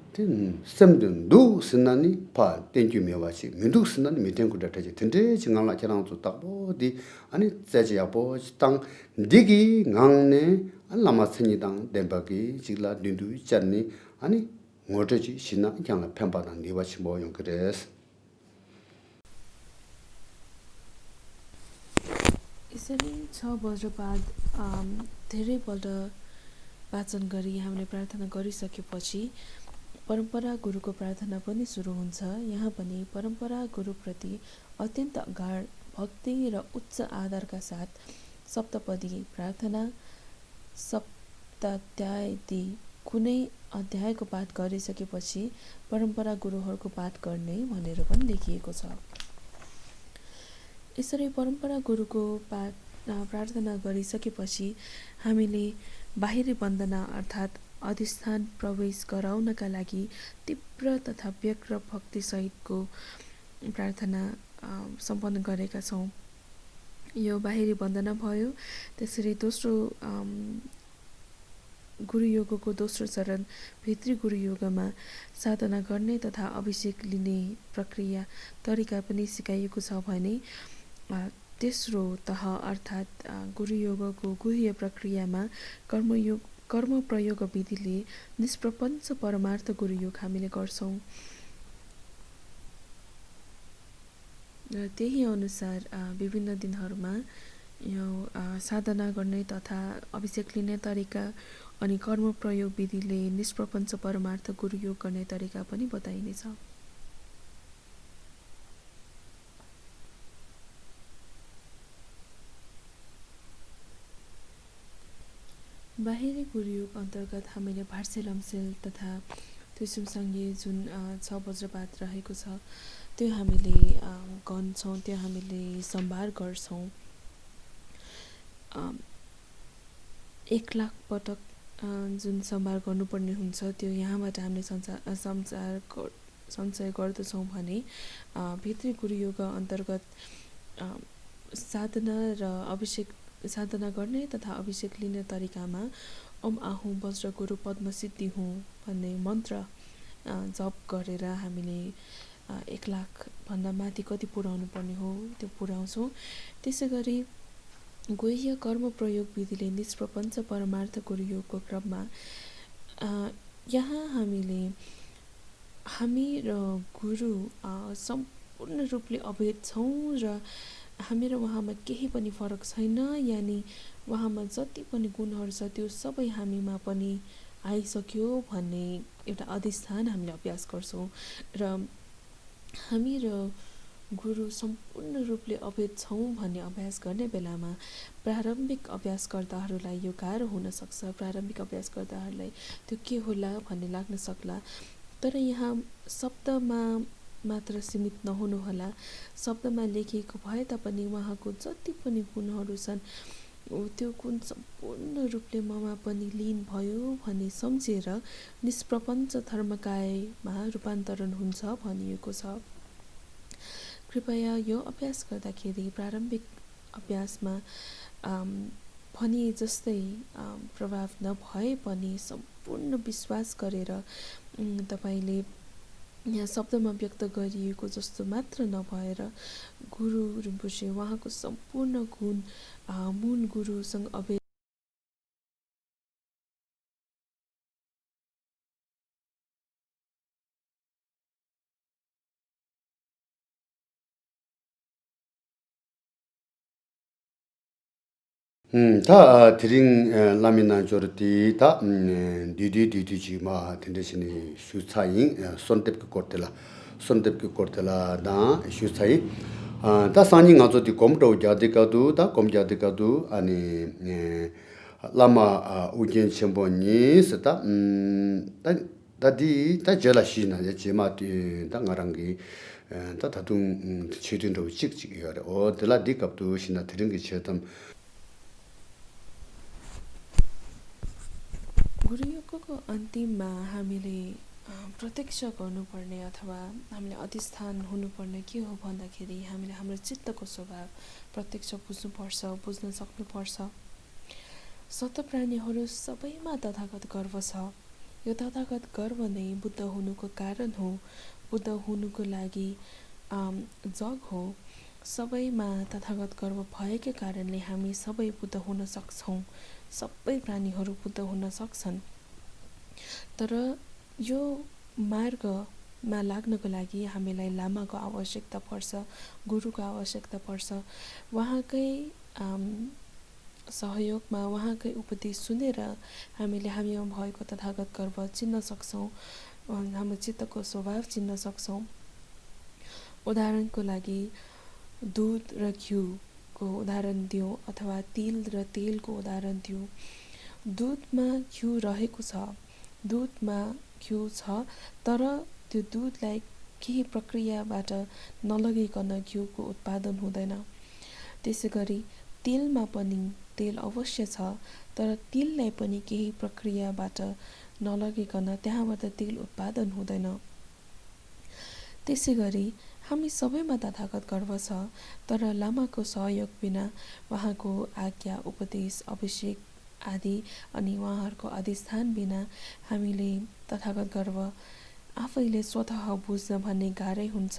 셈든 누 신나니 파 땡큐메와시 민두 신나니 미땡쿠다타지 텐데 징알라 케랑 좋다보디 아니 제지야보 땅 디기 강네 알라마스니당 덴바기 지라 닌두 짠니 아니 뭐지 신나 그냥 편바당 니와치 뭐용 그래서 यसरी 6 वज्रपात धेरैपल्ट वाचन गरी हामीले प्रार्थना गरिसकेपछि परम्परा गुरुको प्रार्थना पनि सुरु हुन्छ। यहाँ पनि परम्परा गुरुप्रति अत्यन्त गाढ भक्ति र उच्च आदरका साथ सप्तपदी प्रार्थना सप्ताध्यायदि कुनै अध्यायको पाठ गरिसकेपछि परम्परा गुरुहरूको पाठ गर्ने भनेर पनि लेखिएको छ। यसरी परम्परा गुरुको प्रार्थना गरिसकेपछि हामीले बाहिरी वन्दना अर्थात् अधिष्ठान प्रवेश गराउनका लागि तीव्र तथा व्यग्र भक्तिसहितको प्रार्थना सम्पन्न गरेका छौँ। यो बाहिरी वन्दना भयो। त्यसरी दोस्रो गुरुयोगको दोस्रो चरण भित्री गुरुयोगमा साधना गर्ने तथा अभिषेक लिने प्रक्रिया तरिका पनि सिकाइएको छ भने तेस्रो तह अर्थात् गुरुयोगको गुह्य प्रक्रियामा कर्म प्रयोग विधिले निष्प्रपञ्च परमार्थ गुरुयोग हामीले गर्छौँ र त्यही अनुसार विभिन्न दिनहरूमा यो साधना गर्ने तथा अभिषेक लिने तरिका अनि कर्म प्रयोग विधिले निष्प्रपञ्च परमार्थ गुरुयोग गर्ने तरिका पनि बताइनेछ। बाहिरी गुरुयोग अन्तर्गत हामीले भार्से लम्सेल तथा त्रिसुमसँगै जुन 6 वज्रपात रहेको छ त्यो हामीले गन्छौँ, त्यो हामीले सम्भार गर्छौँ। 1,00,000 पटक जुन सम्भार गर्नुपर्ने हुन्छ त्यो यहाँबाट हामीले सञ्चय गर्दछौँ भने भित्री गुरुयोग अन्तर्गत साधना र अभिषेक साधना गर्ने तथा अभिषेक लिने तरिकामा ओम आहु वज्र गुरु पद्म सिद्धि हुँ भन्ने मन्त्र जप गरेर हामीले 1,00,000 भन्दा माथि कति पुर्याउनु पर्ने हो त्यो पुर्याउँछौँ। त्यसै गरी गुह्य कर्म प्रयोग विधिले निष्प्रपञ्च परमार्थ गुरुयोगको क्रममा यहाँ हामी र गुरु सम्पूर्ण रूपले अभेद छौँ र हामी र उहाँमा केही पनि फरक छैन, यानि उहाँमा जति पनि गुणहरू छ त्यो सबै हामीमा पनि आइसक्यो भन्ने एउटा अधिष्ठान हामीले अभ्यास गर्छौँ र हामी र गुरु सम्पूर्ण रूपले अभेद छौँ भन्ने अभ्यास गर्ने बेलामा प्रारम्भिक अभ्यासकर्ताहरूलाई यो गाह्रो हुन सक्छ। प्रारम्भिक अभ्यासकर्ताहरूलाई त्यो के होला भन्ने लाग्न सक्ला। तर यहाँ शब्दमा मात्र सीमित नहुनुहोला। शब्दमा लेखिएको भए तापनि उहाँको जति पनि गुणहरू छन् त्यो गुण सम्पूर्ण रूपले ममा पनि लीन भयो भन्ने सम्झेर निष्प्रपञ्च धर्मकायमा रूपान्तरण हुन्छ भनिएको छ। कृपया यो अभ्यास गर्दाखेरि प्रारम्भिक अभ्यासमा भनिए जस्तै प्रभाव नभए पनि सम्पूर्ण विश्वास गरेर तपाईले यहाँ शब्दमा व्यक्त गरिएको जस्तो मात्र नभएर गुरु रिम्पोछे उहाँको सम्पूर्ण गुण मूल गुरुसँग अभेद 다 드링 라미나 조르티 다 디디디디지마 텐데시니 슈차인 손텝 코르텔라 다 슈차이 다 산이 가조디 콤도 자디카두 다 콤자디카두 아니 라마 우겐 쳔보니 스타 다디 다 젤라시나 제마티 다 나랑기 다 다둥 치든도 찍찍이요 어들라 디캅도 시나 드링기 쳔담 गुरुयोगको अन्तिममा हामीले प्रत्यक्ष गर्नुपर्ने अथवा हामीले अधिष्ठान हुनुपर्ने के हो भन्दाखेरि हामीले हाम्रो चित्तको स्वभाव प्रत्यक्ष बुझ्नुपर्छ, बुझ्न सक्नुपर्छ। सतप्राणीहरू सबैमा तथागत गर्व छ। यो तथागत गर्व नै बुद्ध हुनुको कारण हो, बुद्ध हुनुको लागि जग हो। सबैमा तथागत गर्व भएकै कारणले हामी सबै बुद्ध हुन सक्छौँ। सबै प्राणीहरू बुद्ध हुन सक्छन्। तर यो मार्गमा लाग्नको लागि हामीलाई लामाको आवश्यकता पर्छ, गुरुको आवश्यकता पर्छ। उहाँकै सहयोगमा उहाँकै उपदेश सुनेर हामीले हामीमा भएको तथागत गर्व चिन्न सक्छौँ, हाम्रो चित्तको स्वभाव चिन्न सक्छौँ। उदाहरणको लागि दूध र घिउको उदाहरण दिउँ अथवा तिल र तेलको उदाहरण दिउँ। दुधमा घिउ रहेको छ, दुधमा घिउ छ, तर त्यो दुधलाई केही प्रक्रियाबाट नलगिकन घिउको उत्पादन हुँदैन। त्यसैगरी तेलमा पनि तेल अवश्य छ, तर तेललाई पनि केही प्रक्रियाबाट नलगिकन त्यहाँबाट तेल उत्पादन हुँदैन। त्यसैगरी हामी सबैमा तथागत गर्व छ, तर लामाको सहयोग बिना, उहाँको आज्ञा, उपदेश, अभिषेक आदि अनि उहाँहरूको अधिष्ठान बिना हामीले तथागत गर्व आफैले स्वतः बुझ्न भन्ने गाह्रै हुन्छ,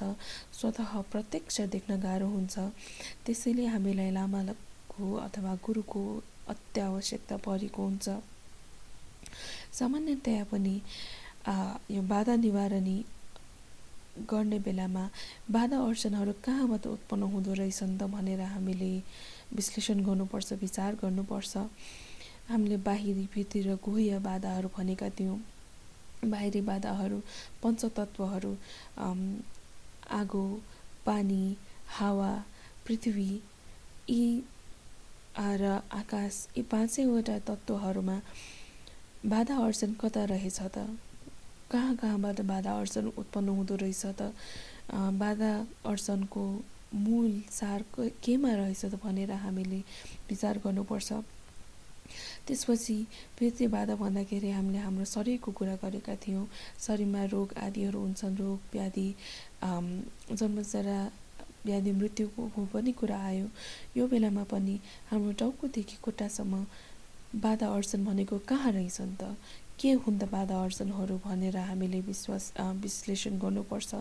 स्वतः प्रत्यक्ष देख्न गाह्रो हुन्छ। त्यसैले हामीलाई लामाको अथवा गुरुको अत्यावश्यकता परेको हुन्छ। सामान्यतया पनि यो बाधा निवारणी गर्ने बेलामा बाधा अर्चनाहरू कहाँबाट उत्पन्न हुँदो रहेछन् त भनेर हामीले विश्लेषण गर्नुपर्छ, विचार गर्नुपर्छ। हामीले बाहिरी भित्री र गुह्य बाधाहरू भनेका थियौँ। बाहिरी बाधाहरू पञ्चतत्त्वहरू आगो, पानी, हावा, पृथ्वी यी र आकाश, यी पाँचैवटा तत्त्वहरूमा बाधा अर्चन कता रहेछ त? कहाँबाट बाधा अर्चन उत्पन्न हुँदो रहेछ त? बाधा अर्चनको मूल सार केमा रहेछ त भनेर हामीले विचार गर्नुपर्छ। त्यसपछि भित्री बाधा भन्दाखेरि हामीले हाम्रो शरीरको कुरा गरेका थियौँ। शरीरमा रोग आदिहरू हुन्छन्, रोग व्याधि, जन्मजरा व्याधि, मृत्युको पनि कुरा आयो। यो बेलामा पनि हाम्रो टाउकोदेखि खुट्टासम्म बाधा अर्चन भनेको कहाँ रहेछन् त? के हुन् त बाधा अर्चनहरू भनेर हामीले विश्लेषण गर्नुपर्छ।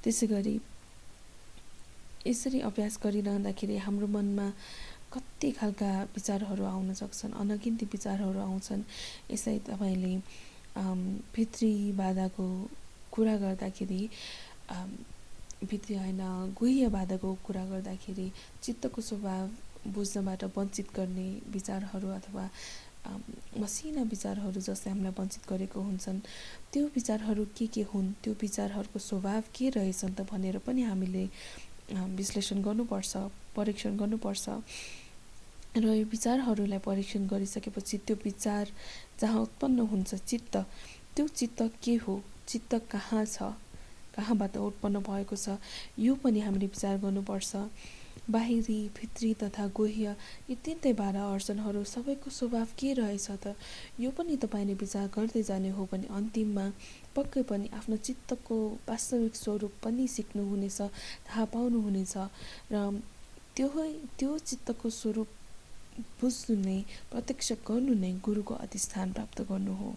त्यसैगरी यसरी अभ्यास गरिरहँदाखेरि हाम्रो मनमा कति खालका विचारहरू आउन सक्छन्, अनगिन्ती विचारहरू आउँछन्। यसै तपाईँले भित्री बाधाको कुरा गर्दाखेरि, भित्री होइन गुह्य बाधाको कुरा गर्दाखेरि चित्तको स्वभाव बुझ्नबाट वञ्चित गर्ने विचारहरू अथवा मसिना विचारहरू जसले हामीलाई वञ्चित गरेको हुन्छन् त्यो विचारहरू के हुन्, त्यो विचारहरूको स्वभाव के रहेछन् त भनेर पनि हामीले विश्लेषण गर्नुपर्छ, परीक्षण गर्नुपर्छ। र यो विचारहरूलाई परीक्षण गरिसकेपछि त्यो विचार जहाँ उत्पन्न हुन्छ चित्त, त्यो चित्त के हो, चित्त कहाँ छ, कहाँबाट उत्पन्न भएको छ, यो पनि हामीले विचार गर्नुपर्छ। बाहिरी, भित्री तथा गुह्य यी तीनटै बाह्र अर्चनहरू सबैको स्वभाव के रहेछ त यो पनि तपाईँले विचार गर्दै जाने हो भने अन्तिममा पक्कै पनि आफ्नो चित्तको वास्तविक स्वरूप पनि सिक्नुहुनेछ, थाहा पाउनुहुनेछ। र त्यो चित्तको स्वरूप बुझ्नु नै, प्रत्यक्ष गर्नु नै गुरुको अधिष्ठान प्राप्त गर्नु हो।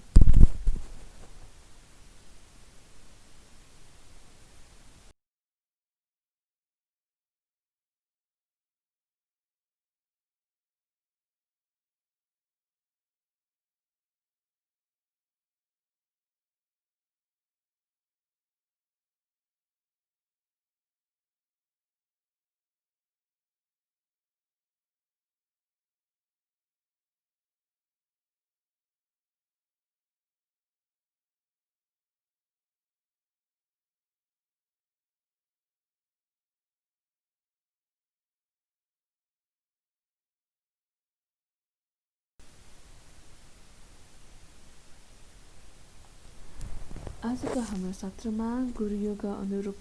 आजको हाम्रो सत्रमा गुरुयोगा अनुरूप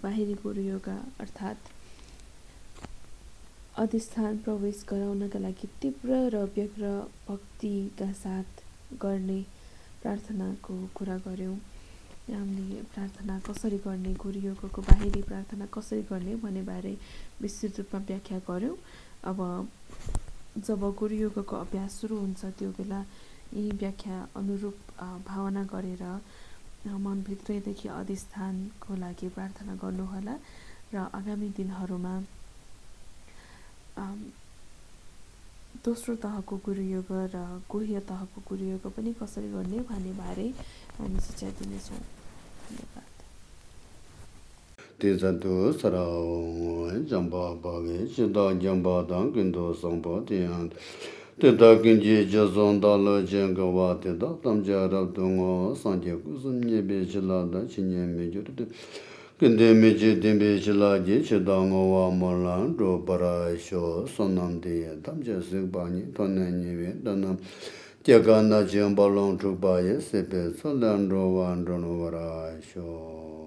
बाहिरी गुरुयोगा अर्थात् अधिष्ठान प्रवेश गराउनका लागि तीव्र र व्यग्र भक्तिका साथ गर्ने प्रार्थनाको कुरा गऱ्यौँ। हामीले प्रार्थना कसरी गर्ने, गुरुयोगको बाहिरी प्रार्थना कसरी गर्ने भन्ने बारे विस्तृत रूपमा व्याख्या गऱ्यौँ। अब जब गुरुयोगको अभ्यास सुरु हुन्छ त्यो बेला यी व्याख्या अनुरूप भावना गरेर मनभित्रैदेखि अधिष्ठानको लागि प्रार्थना गर्नुहोला। र आगामी दिनहरूमा दोस्रो तहको गुरुयोग र गुह्य तहको गुरुयोग पनि कसरी गर्ने भन्ने बारे हामी शिक्षा दिनेछौँ। धन्यवाद। Tizatu sarao jamba bagi chida jamba dang kindo sangpa tiyan teta kinji jazon dala jenga wa teta tamja rab dungo sanje kusum nyebe chila da chinye mejo kinde meje dimbe chila ji chida ngo wa molan ro para sho sonam diya tamja sikpa ni tonne nyebe dana teka na jamba long chukpa ye sepe solan ro wan rono wara sho